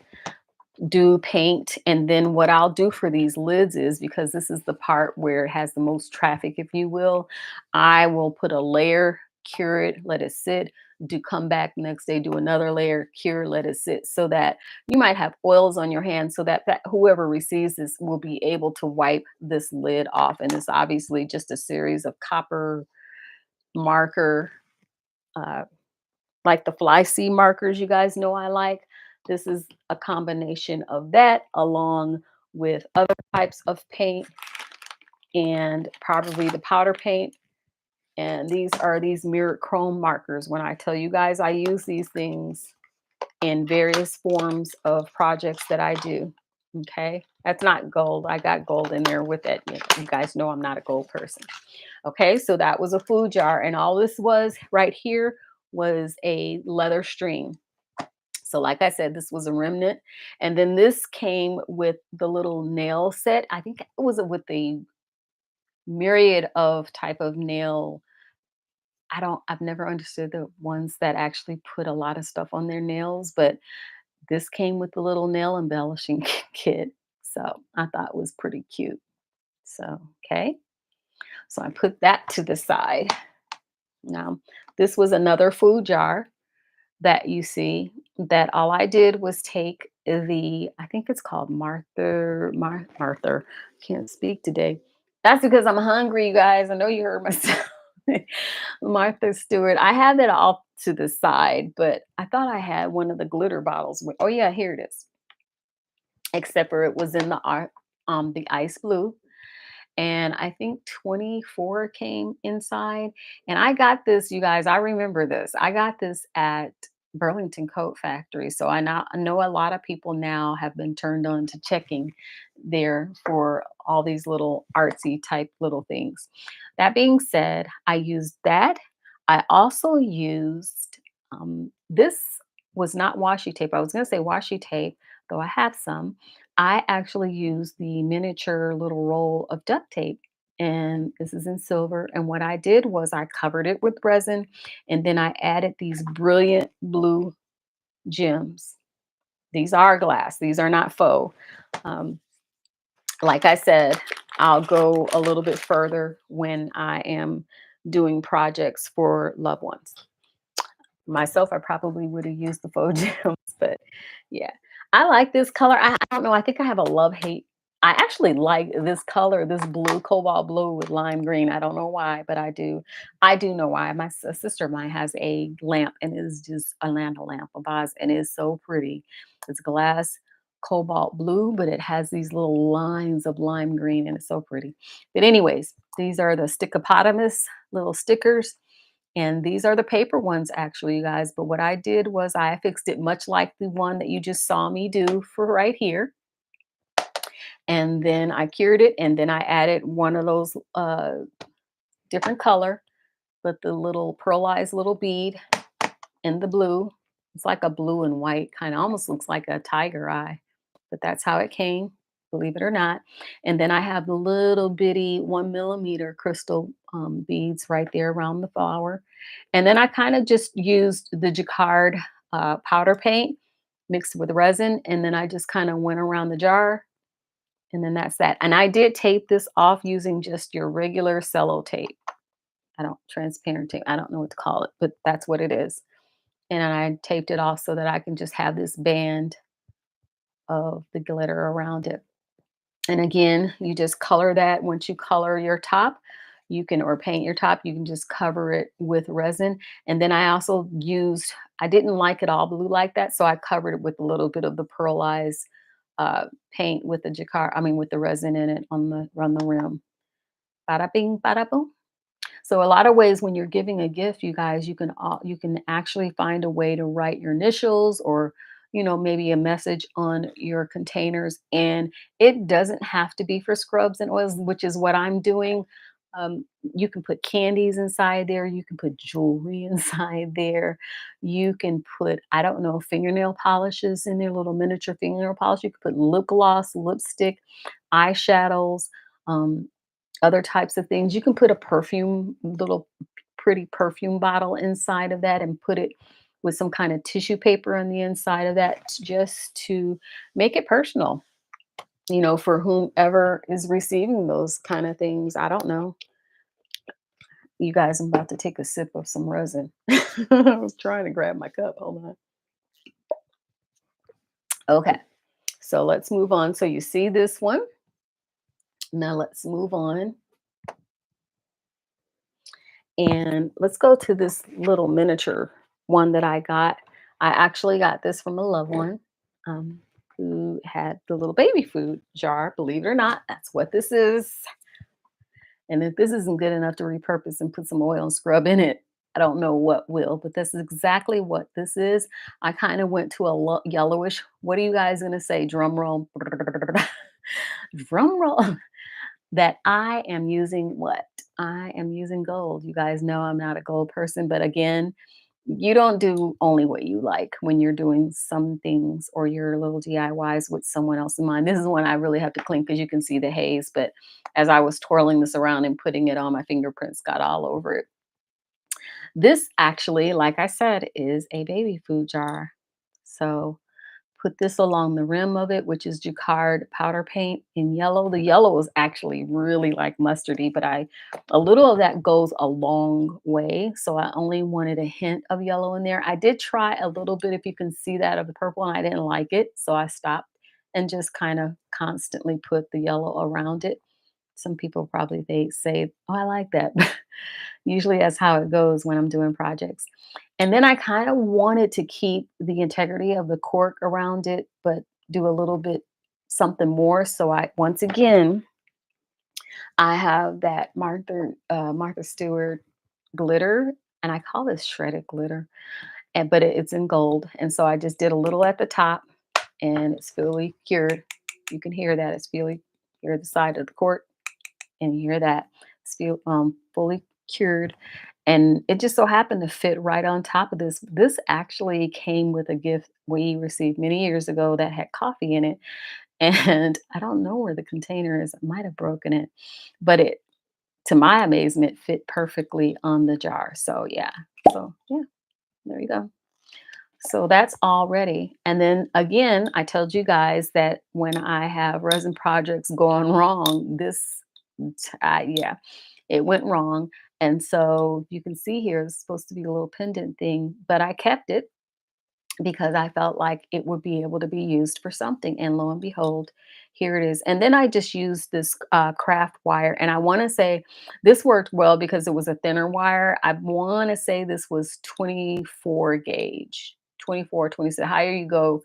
do paint, and then what I'll do for these lids is, because this is the part where it has the most traffic, if you will, I will put a layer, cure it, let it sit, do come back next day, do another layer, cure, let it sit, so that you might have oils on your hands, so that whoever receives this will be able to wipe this lid off. And it's obviously just a series of copper marker, uh, like the fly sea markers you guys know I like. This is a combination of that along with other types of paint and probably the powder paint. And these are these mirrored chrome markers. When I tell you guys, I use these things in various forms of projects that I do. Okay, that's not gold. I got gold in there with it. You guys know I'm not a gold person. Okay, so that was a food jar, and all this was right here was a leather string. So, like I said, this was a remnant, and then this came with the little nail set. I think it was with the myriad of type of nail. I've never understood the ones that actually put a lot of stuff on their nails, but this came with the little nail embellishing kit. So I thought it was pretty cute. So, okay. So I put that to the side. Now, this was another food jar that you see that all I did was take I think it's called Martha. Can't speak today. That's because I'm hungry, you guys. I know you heard myself. Martha Stewart. I had that off to the side, but I thought I had one of the glitter bottles. Oh yeah, here it is. Except for it was in the ice blue, and I think 24 came inside. And I got this, you guys, I remember this. I got this at Burlington Coat Factory. So I know a lot of people now have been turned on to checking there for all these little artsy type little things. That being said, I used that. I also used this was not washi tape. I was going to say washi tape, though I have some. I actually used the miniature little roll of duct tape, and this is in silver. And what I did was I covered it with resin, and then I added these brilliant blue gems. These are glass, these are not faux. Um, like I said, I'll go a little bit further when I am doing projects for loved ones. Myself, I probably would have used the faux gems, but yeah. I like this color. I don't know. I think I have a love hate. I actually like this color, this blue, cobalt blue with lime green. I don't know why, but I do. I do know why. A sister of mine has a lamp, and it is just a lantern lamp, a vase, and it is so pretty. It's glass cobalt blue, but it has these little lines of lime green, and it's so pretty. But anyways, these are the stickopotamus little stickers, and these are the paper ones, actually, you guys. But what I did was I fixed it much like the one that you just saw me do for right here. And then I cured it, and then I added one of those different color, but the little pearlized little bead in the blue. It's like a blue and white, kind of almost looks like a tiger eye, but that's how it came, believe it or not. And then I have the little bitty 1 millimeter crystal beads right there around the flower. And then I kind of just used the jacquard powder paint mixed with resin. And then I just kind of went around the jar. And then that's that. And I did tape this off using just your regular cello tape. Transparent tape. I don't know what to call it, but that's what it is. And I taped it off so that I can just have this band of the glitter around it. And again, you just color that. Once you color your top, you can, or paint your top, you can just cover it with resin. And then I also used, I didn't like it all blue like that, so I covered it with a little bit of the pearlized paint with the jacquard, I mean, with the resin in it on the rim. Bada bing, bada boom. So a lot of ways when you're giving a gift, you guys, you can actually find a way to write your initials, or maybe a message on your containers, and it doesn't have to be for scrubs and oils, which is what I'm doing. You can put candies inside there. You can put jewelry inside there. You can put, I don't know, fingernail polishes in there, little miniature fingernail polish. You can put lip gloss, lipstick, eyeshadows. Um, Other types of things. You can put a perfume, little pretty perfume bottle inside of that, and put it with some kind of tissue paper on the inside of that, just to make it personal, for whomever is receiving those kind of things. I don't know. You guys, I'm about to take a sip of some resin. I was trying to grab my cup. Hold on. Okay. So let's move on. So you see this one. Now let's move on. And let's go to this little miniature one that I got. I actually got this from a loved one, um, who had the little baby food jar. Believe it or not, that's what this is. And if this isn't good enough to repurpose and put some oil and scrub in it, I don't know what will, but this is exactly what this is. I kind of went to a yellowish. What are you guys going to say? Drum roll. Drum roll. That I am using what? I am using gold. You guys know I'm not a gold person, but again, you don't do only what you like when you're doing some things or your little DIYs with someone else in mind. This is one I really have to clean because you can see the haze. But as I was twirling this around and putting it on, my fingerprints got all over it. This actually, like I said, is a baby food jar. So put this along the rim of it, which is Jacquard powder paint in yellow. The yellow is actually really like mustardy, but a little of that goes a long way. So I only wanted a hint of yellow in there. I did try a little bit, if you can see that, of the purple, and I didn't like it. So I stopped and just kind of constantly put the yellow around it. Some people probably they say, "Oh, I like that." Usually that's how it goes when I'm doing projects. And then I kind of wanted to keep the integrity of the cork around it, but do a little bit something more. So I once again I have that Martha Stewart glitter, and I call this shredded glitter, and but it's in gold. And so I just did a little at the top, and it's fully cured. You can hear that it's fully here the side of the cork, and you hear that it's fully cured. And it just so happened to fit right on top of this. This actually came with a gift we received many years ago that had coffee in it. And I don't know where the container is. I might have broken it, but it, to my amazement, fit perfectly on the jar. So yeah. So yeah, there you go. So that's all ready. And then again, I told you guys that when I have resin projects going wrong, yeah, it went wrong. And so you can see here, it's supposed to be a little pendant thing, but I kept it because I felt like it would be able to be used for something. And lo and behold, here it is. And then I just used this craft wire. And I want to say this worked well because it was a thinner wire. I want to say this was 24 gauge, 24, 26. The higher you go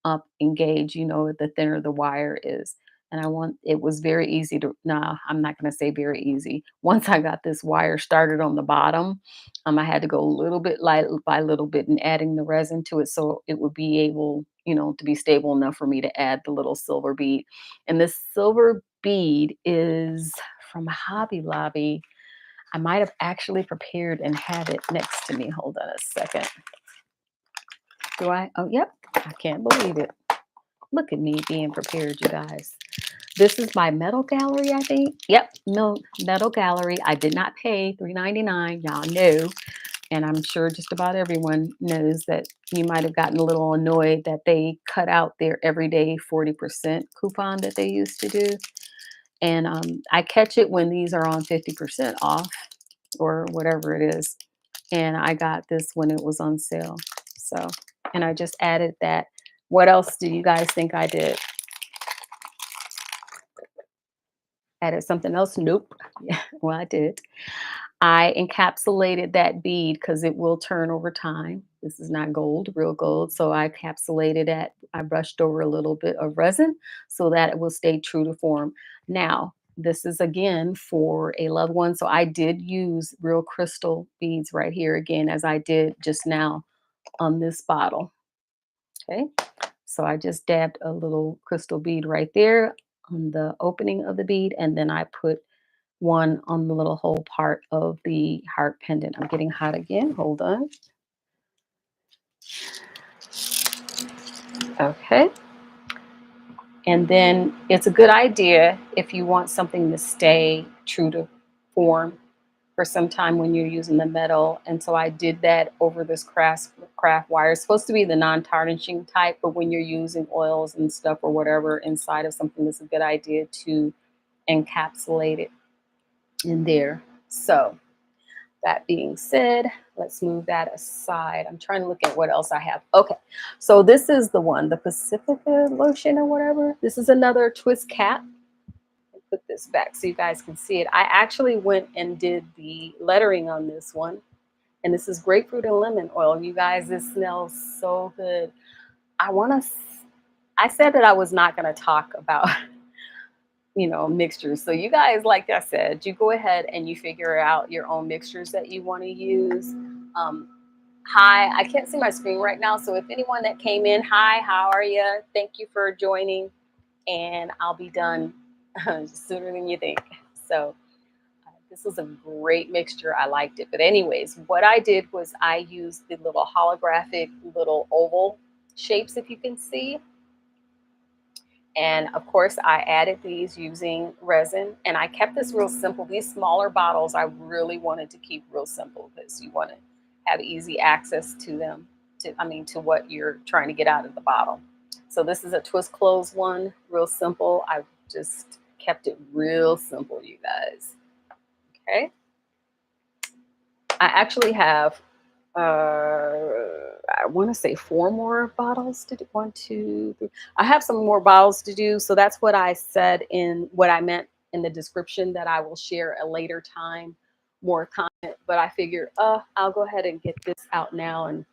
up in gauge, the thinner the wire is. And it was very easy to, nah, I'm not going to say very easy. Once I got this wire started on the bottom, I had to go a little bit light by little bit and adding the resin to it so it would be able, to be stable enough for me to add the little silver bead. And this silver bead is from Hobby Lobby. I might have actually prepared and had it next to me. Hold on a second. Do I? Oh, yep. I can't believe it. Look at me being prepared, you guys. This is my Metal Gallery, I think. Yep, Metal Gallery. I did not pay $3.99. Y'all know. And I'm sure just about everyone knows that you might have gotten a little annoyed that they cut out their everyday 40% coupon that they used to do. And I catch it when these are on 50% off or whatever it is. And I got this when it was on sale. So, and I just added that. What else do you guys think I did? Added something else? Nope. Yeah, well, I did. I encapsulated that bead because it will turn over time. This is not gold, real gold. So I encapsulated it. I brushed over a little bit of resin so that it will stay true to form. Now, this is again for a loved one. So I did use real crystal beads right here again, as I did just now on this bottle. Okay. So I just dabbed a little crystal bead right there on the opening of the bead, and then I put one on the little hole part of the heart pendant. I'm getting hot again. Hold on. Okay. And then it's a good idea if you want something to stay true to form for some time when you're using the metal. And so I did that over this craft wire. It's supposed to be the non-tarnishing type, but when you're using oils and stuff or whatever inside of something, it's a good idea to encapsulate it in there. So that being said, let's move that aside. I'm trying to look at what else I have. Okay, so this is the one, the Pacifica lotion or whatever. This is another twist cap. Put this back so you guys can see it. I actually went and did the lettering on this one. And this is grapefruit and lemon oil. You guys, this smells so good. I want to I said that I was not going to talk about, mixtures. So you guys, like I said, you go ahead and you figure out your own mixtures that you want to use. Um, Hi, I can't see my screen right now. So if anyone that came in, hi, how are you? Thank you for joining. And I'll be done sooner than you think. So this was a great mixture. I liked it. But anyways, what I did was I used the little holographic little oval shapes, if you can see. And of course, I added these using resin, and I kept this real simple. These smaller bottles, I really wanted to keep real simple because you want to have easy access to them, to what you're trying to get out of the bottle. So this is a twist close one, real simple. I just kept it real simple, you guys. Okay. I actually have I want to say four more bottles to do. One, two, three. I have some more bottles to do. So that's what I said in what I meant in the description, that I will share a later time, more content. But I figured, I'll go ahead and get this out now, and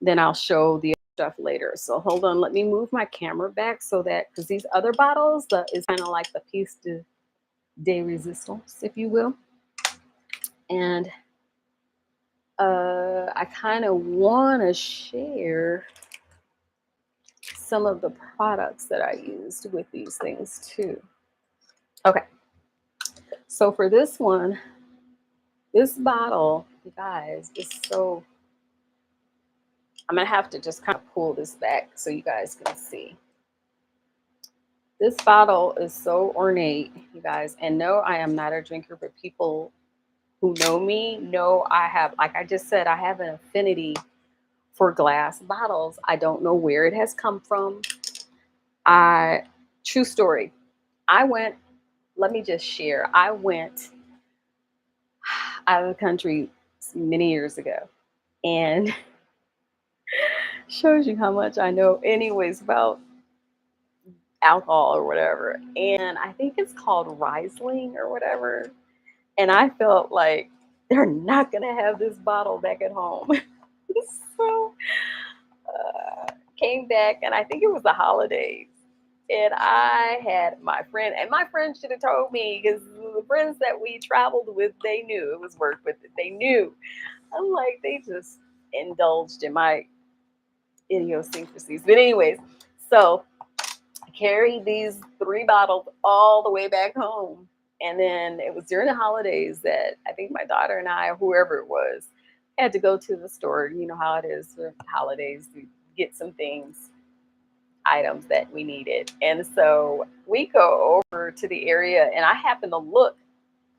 then I'll show the stuff later. So hold on, let me move my camera back so that, because these other bottles is kind of like the piece de resistance, if you will. And I kind of want to share some of the products that I used with these things too. Okay, so for this one, this bottle, you guys, is so, I'm gonna have to just kind of pull this back so you guys can see. This bottle is so ornate, you guys, and no, I am not a drinker, but people who know me know I have, like I just said, I have an affinity for glass bottles. I don't know where it has come from. True story. I went, let me just share. I went out of the country many years ago, and shows you how much I know anyways about alcohol or whatever. And I think it's called Riesling or whatever. And I felt like they're not going to have this bottle back at home. So came back, and I think it was the holidays. And I had my friend, and my friend should have told me, because the friends that we traveled with, they knew it was work with it. They knew. I'm like, they just indulged in my idiosyncrasies. But anyways, so I carried these three bottles all the way back home. And then it was during the holidays that I think my daughter and I, or whoever it was, had to go to the store. You know how it is for holidays, to get some things, items that we needed. And so we go over to the area, and I happen to look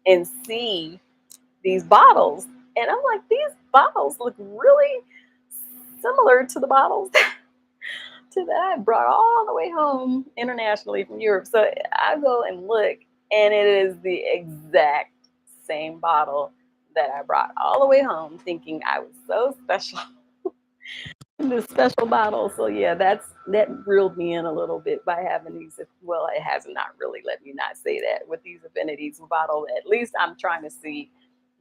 and see these bottles. And I'm like, these bottles look really similar to the bottles to that I brought all the way home internationally from Europe. So I go and look, and it is the exact same bottle that I brought all the way home, thinking I was so special. This special bottle. So yeah, that reeled me in a little bit by having these. Well, it has not really, let me not say that, with these affinities bottle. At least I'm trying to see,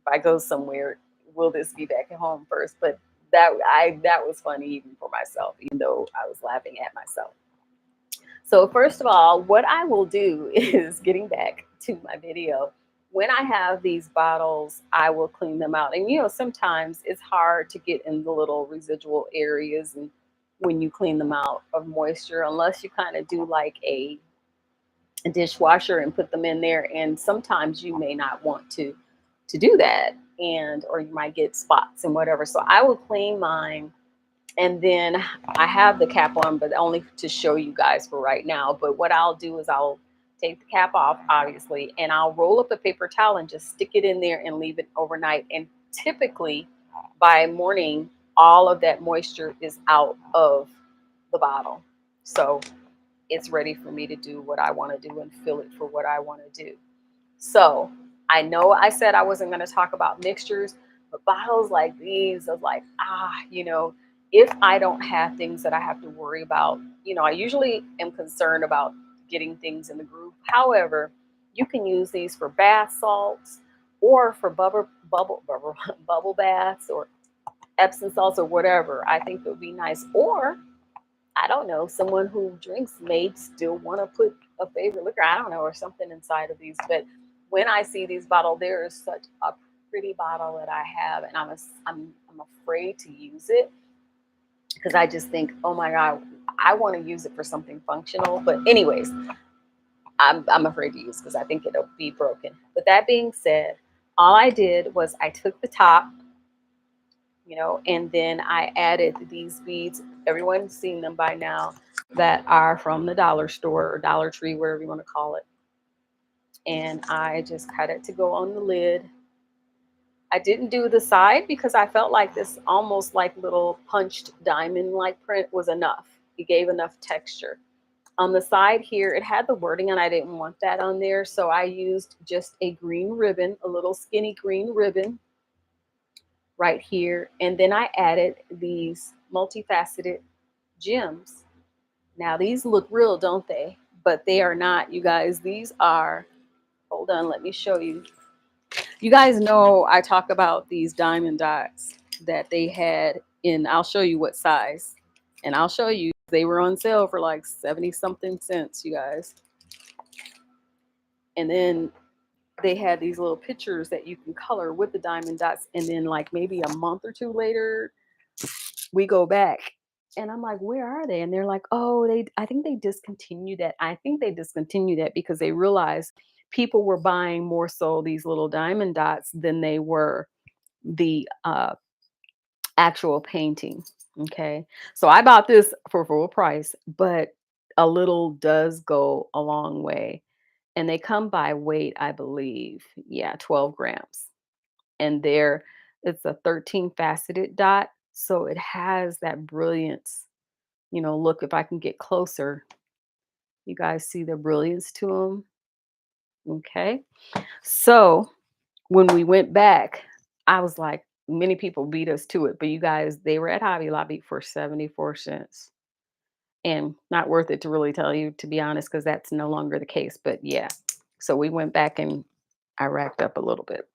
if I go somewhere, will this be back at home first? But that was funny even for myself, even though I was laughing at myself. So first of all, what I will do is, getting back to my video, when I have these bottles, I will clean them out. And sometimes it's hard to get in the little residual areas, and when you clean them out, of moisture, unless you kind of do like a dishwasher and put them in there. And sometimes you may not want to do that, and or you might get spots and whatever. So I will clean mine, and then I have the cap on, but only to show you guys for right now. But what I'll do is I'll take the cap off, obviously, and I'll roll up a paper towel and just stick it in there and leave it overnight. And typically by morning, all of that moisture is out of the bottle. So it's ready for me to do what I want to do and fill it for what I want to do. So I know I said I wasn't going to talk about mixtures, but bottles like these, of like, if I don't have things that I have to worry about, I usually am concerned about getting things in the groove. However, you can use these for bath salts, or for bubble baths, or Epsom salts, or whatever. I think it would be nice. Or I don't know, someone who drinks may still want to put a favorite liquor, I don't know, or something inside of these. But when I see these bottles, there is such a pretty bottle that I have, and I'm afraid to use it because I just think, oh my God, I want to use it for something functional. But anyways, I'm afraid to use because I think it'll be broken. But that being said, all I did was I took the top, and then I added these beads. Everyone's seen them by now, that are from the dollar store or Dollar Tree, wherever you want to call it. And I just cut it to go on the lid. I didn't do the side because I felt like this almost like little punched diamond like print was enough. It gave enough texture. On the side here, it had the wording and I didn't want that on there. So I used just a green ribbon, a little skinny green ribbon right here. And then I added these multifaceted gems. Now, these look real, don't they? But they are not, you guys. These are, hold on, let me show you. You guys know I talk about these diamond dots that they had in, I'll show you what size. And I'll show you, they were on sale for like 70 something cents, you guys. And then they had these little pictures that you can color with the diamond dots. And then, like, maybe a month or two later, we go back and I'm like, where are they? And they're like, oh, I think they discontinued that. I think they discontinued that because they realized people were buying more so these little diamond dots than they were the actual painting. Okay. So I bought this for full price, but a little does go a long way. And they come by weight, I believe. Yeah, 12 grams. And it's a 13 faceted dot. So it has that brilliance. Look, if I can get closer, you guys see the brilliance to them. Okay. So when we went back, I was like, many people beat us to it, but you guys, they were at Hobby Lobby for 74 cents. And not worth it to really tell you, to be honest, because that's no longer the case. But yeah. So we went back and I racked up a little bit.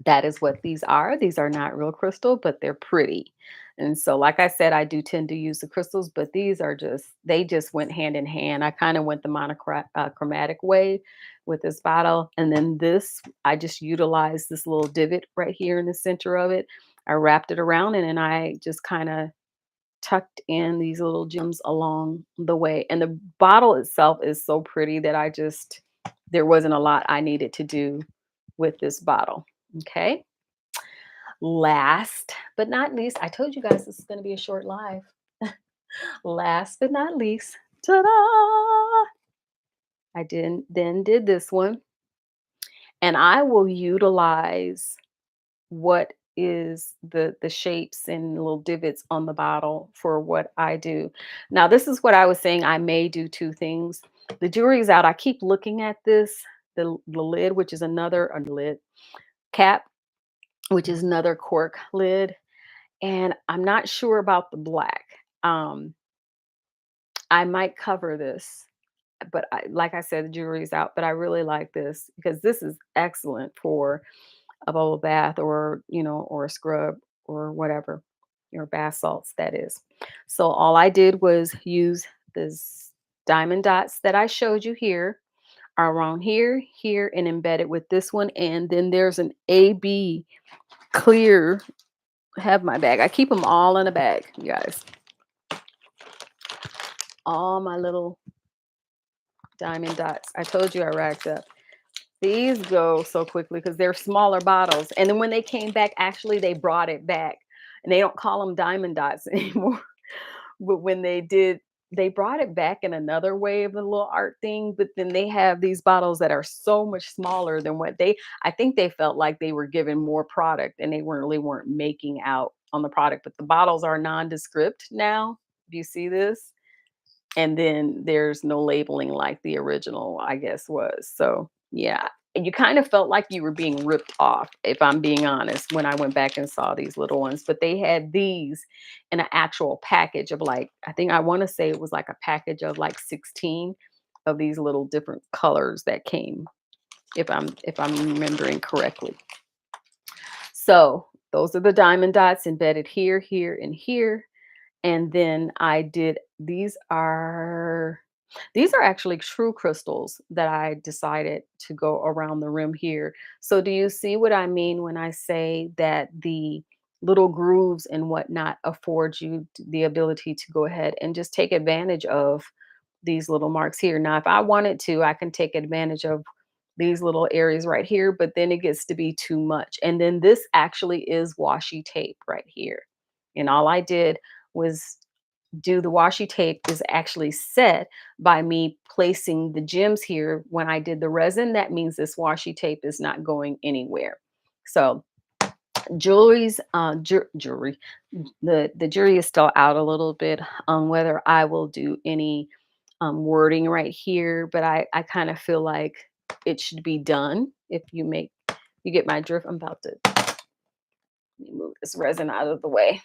That is what these are. These are not real crystal, but they're pretty. And so, like I said, I do tend to use the crystals, but these are they just went hand in hand. I kind of went the monochromatic way with this bottle. And then this, I just utilized this little divot right here in the center of it. I wrapped it around and then I just kind of tucked in these little gems along the way. And the bottle itself is so pretty that there wasn't a lot I needed to do with this bottle. Okay. Last but not least, I told you guys this is going to be a short live. Last but not least, ta-da! I did this one, and I will utilize what is the shapes and little divots on the bottle for what I do. Now, this is what I was saying. I may do two things. The jury's out. I keep looking at this, the lid, which is another lid cap, which is another cork lid. And I'm not sure about the black. Um, I might cover this, but like I said, the jury's out. But I really like this because this is excellent for a bubble bath or, or a scrub or whatever, your bath salts, that is. So all I did was use this diamond dots that I showed you here around here, here, and embed it with this one. And then there's an AB clear. Have my bag. I keep them all in a bag, you guys. All my little diamond dots. I told you I racked up. These go so quickly because they're smaller bottles. And then when they came back, actually, they brought it back. And they don't call them diamond dots anymore. But when they did, they brought it back in another way of a little art thing. But then they have these bottles that are so much smaller than I think they felt like they were given more product and they weren't making out on the product. But the bottles are nondescript now. Do you see this? And then there's no labeling like the original, I guess, was. So yeah, and you kind of felt like you were being ripped off, if I'm being honest, when I went back and saw these little ones. But they had these in an actual package of, like, I think I want to say it was like a package of like 16 of these little different colors that came, if I'm remembering correctly. So those are the diamond dots embedded here, here, and here. And then I did these are actually true crystals that I decided to go around the rim here. So do you see what I mean when I say that the little grooves and whatnot afford you the ability to go ahead and just take advantage of these little marks here. Now, if I wanted to, I can take advantage of these little areas right here, but then it gets to be too much. And then this actually is washi tape right here. And all I did was do the washi tape is actually set by me placing the gems here. When I did the resin, that means this washi tape is not going anywhere. So jewelry, the jury is still out a little bit on whether I will do any wording right here, but I kind of feel like it should be done. If you get my drift. I'm about to let me move this resin out of the way.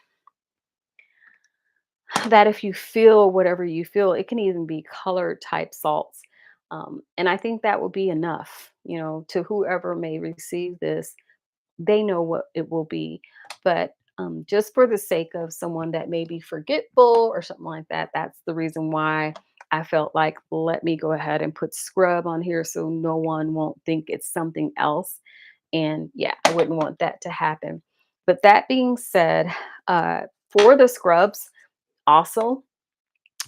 That if you feel whatever you feel, it can even be color type salts. And I think that will be enough, to whoever may receive this, they know what it will be. But just for the sake of someone that may be forgetful or something like that, that's the reason why I felt like let me go ahead and put scrub on here so no one won't think it's something else. And yeah, I wouldn't want that to happen. But that being said, uh, for the scrubs, also,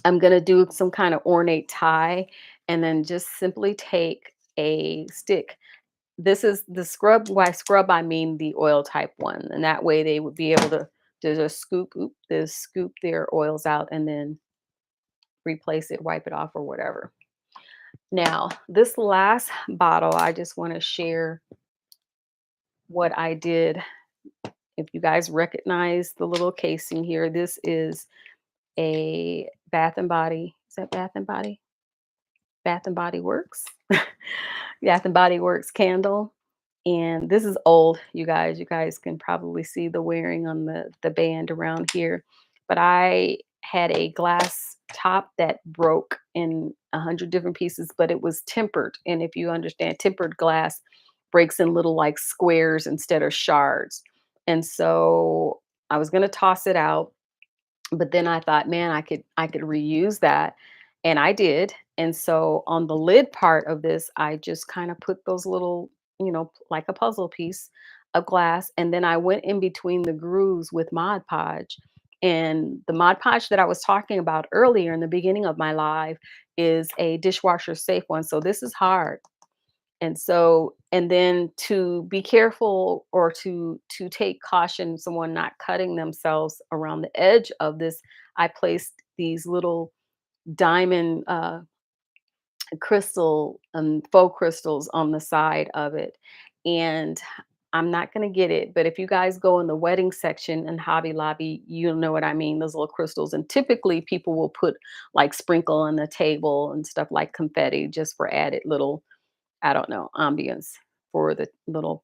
I'm going to do some kind of ornate tie and then just simply take a stick. This is the scrub. By scrub, I mean the oil type one. And that way they would be able to just scoop their oils out and then replace it, wipe it off or whatever. Now, this last bottle, I just want to share what I did. If you guys recognize the little casing here, this is a Bath and Body. Is that Bath and Body? Bath and Body Works. Bath and Body Works candle. And this is old, you guys. You guys can probably see the wearing on the band around here. But I had a glass top that broke in 100 different pieces, but it was tempered. And if you understand, tempered glass breaks in little like squares instead of shards. And so I was gonna toss it out, but then I thought, man, I could reuse that. And I did. And so on the lid part of this, I just kind of put those little, like a puzzle piece of glass. And then I went in between the grooves with Mod Podge. And the Mod Podge that I was talking about earlier in the beginning of my live is a dishwasher safe one. So this is hard. And so, and then to be careful or to take caution, someone not cutting themselves around the edge of this, I placed these little diamond crystal faux crystals on the side of it. And I'm not going to get it, but if you guys go in the wedding section in Hobby Lobby, you'll know what I mean, those little crystals. And typically people will put like sprinkle on the table and stuff like confetti just for added little, I don't know, ambience for the little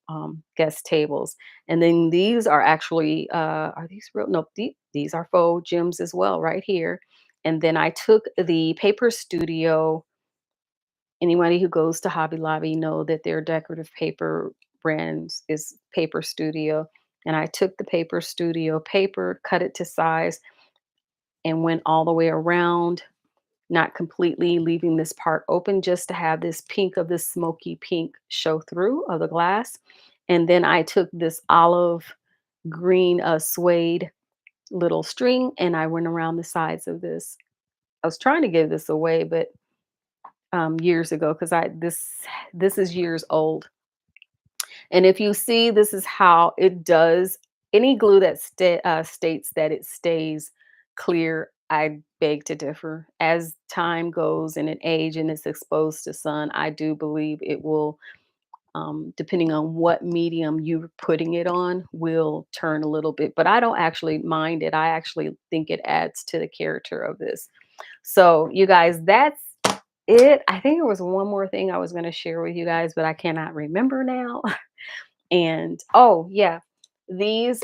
guest tables. And then these are actually, are these real? No, these are faux gems as well, right here. And then I took the Paper Studio. Anybody who goes to Hobby Lobby know that their decorative paper brands is Paper Studio. And I took the Paper Studio paper, cut it to size, and went all the way around, not completely leaving this part open just to have this pink of this smoky pink show through of the glass. And then I took this olive green suede little string and I went around the sides of this. I was trying to give this away, but years ago, because this is years old. And if you see, this is how it does. Any glue that states that it stays clear, I beg to differ. As time goes and it age and it's exposed to sun, I do believe it will, depending on what medium you're putting it on, will turn a little bit. But I don't actually mind it. I actually think it adds to the character of this. So, you guys, that's it. I think there was one more thing I was going to share with you guys, but I cannot remember now. And oh yeah, these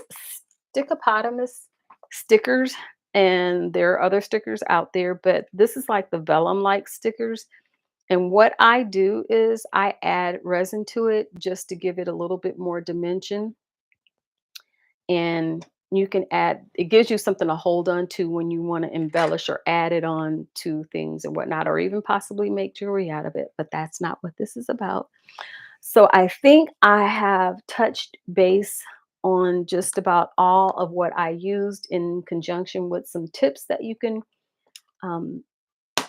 stickopotamus stickers, and there are other stickers out there, but this is like the vellum like stickers. And what I do is I add resin to it just to give it a little bit more dimension. And You can add it gives you something to hold on to when you wanna embellish or add it on to things and whatnot, or even possibly make jewelry out of it, but that's not what this is about. So I think I have touched base on just about all of what I used in conjunction with some tips that you can um,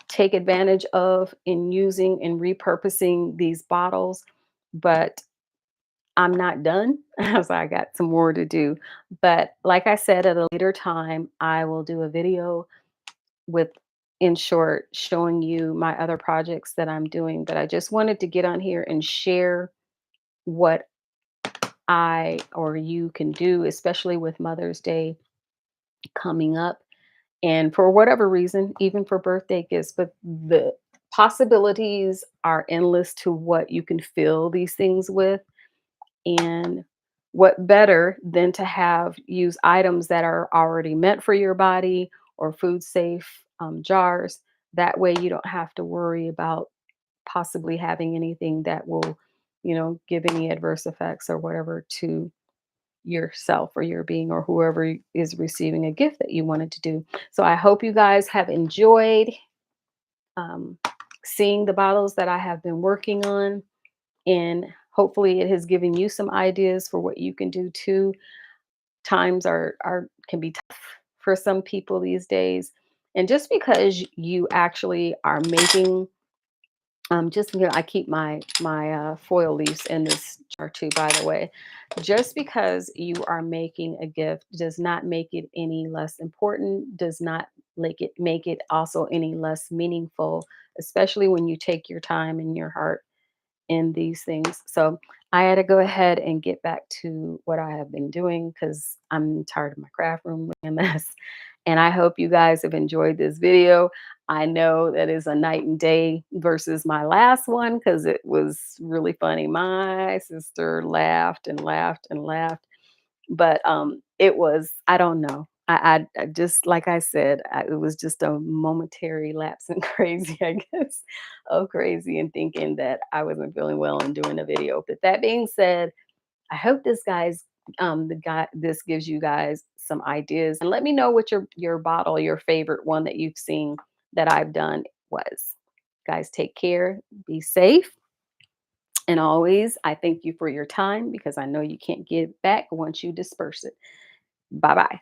take advantage of in using and repurposing these bottles. But I'm not done. So I got some more to do. But like I said, at a later time, I will do a video with, in short, showing you my other projects that I'm doing. But I just wanted to get on here and share what I or you can do, especially with Mother's Day coming up. And for whatever reason, even for birthday gifts, but the possibilities are endless to what you can fill these things with. And what better than to have use items that are already meant for your body or food safe jars. That way you don't have to worry about possibly having anything that will, give any adverse effects or whatever to yourself or your being or whoever is receiving a gift that you wanted to do. So I hope you guys have enjoyed um, seeing the bottles that I have been working on, and hopefully it has given you some ideas for what you can do too. Times are can be tough for some people these days, and just because you actually are making just, I keep my foil leaves in this jar too, by the way. Just because you are making a gift does not make it any less important, does not make it also any less meaningful, especially when you take your time and your heart in these things. So I had to go ahead and get back to what I have been doing because I'm tired of my craft room looking a mess. And I hope you guys have enjoyed this video. I know that is a night and day versus my last one because it was really funny. My sister laughed and laughed and laughed, but it was, I don't know. I just, like I said, it was just a momentary lapse in crazy, I guess, of crazy and thinking that I wasn't feeling well and doing a video. But that being said, I hope this gives you guys some ideas, and let me know what your bottle, your favorite one that you've seen that I've done was. Guys, take care, be safe, and always I thank you for your time because I know you can't give back once you disperse it. Bye bye.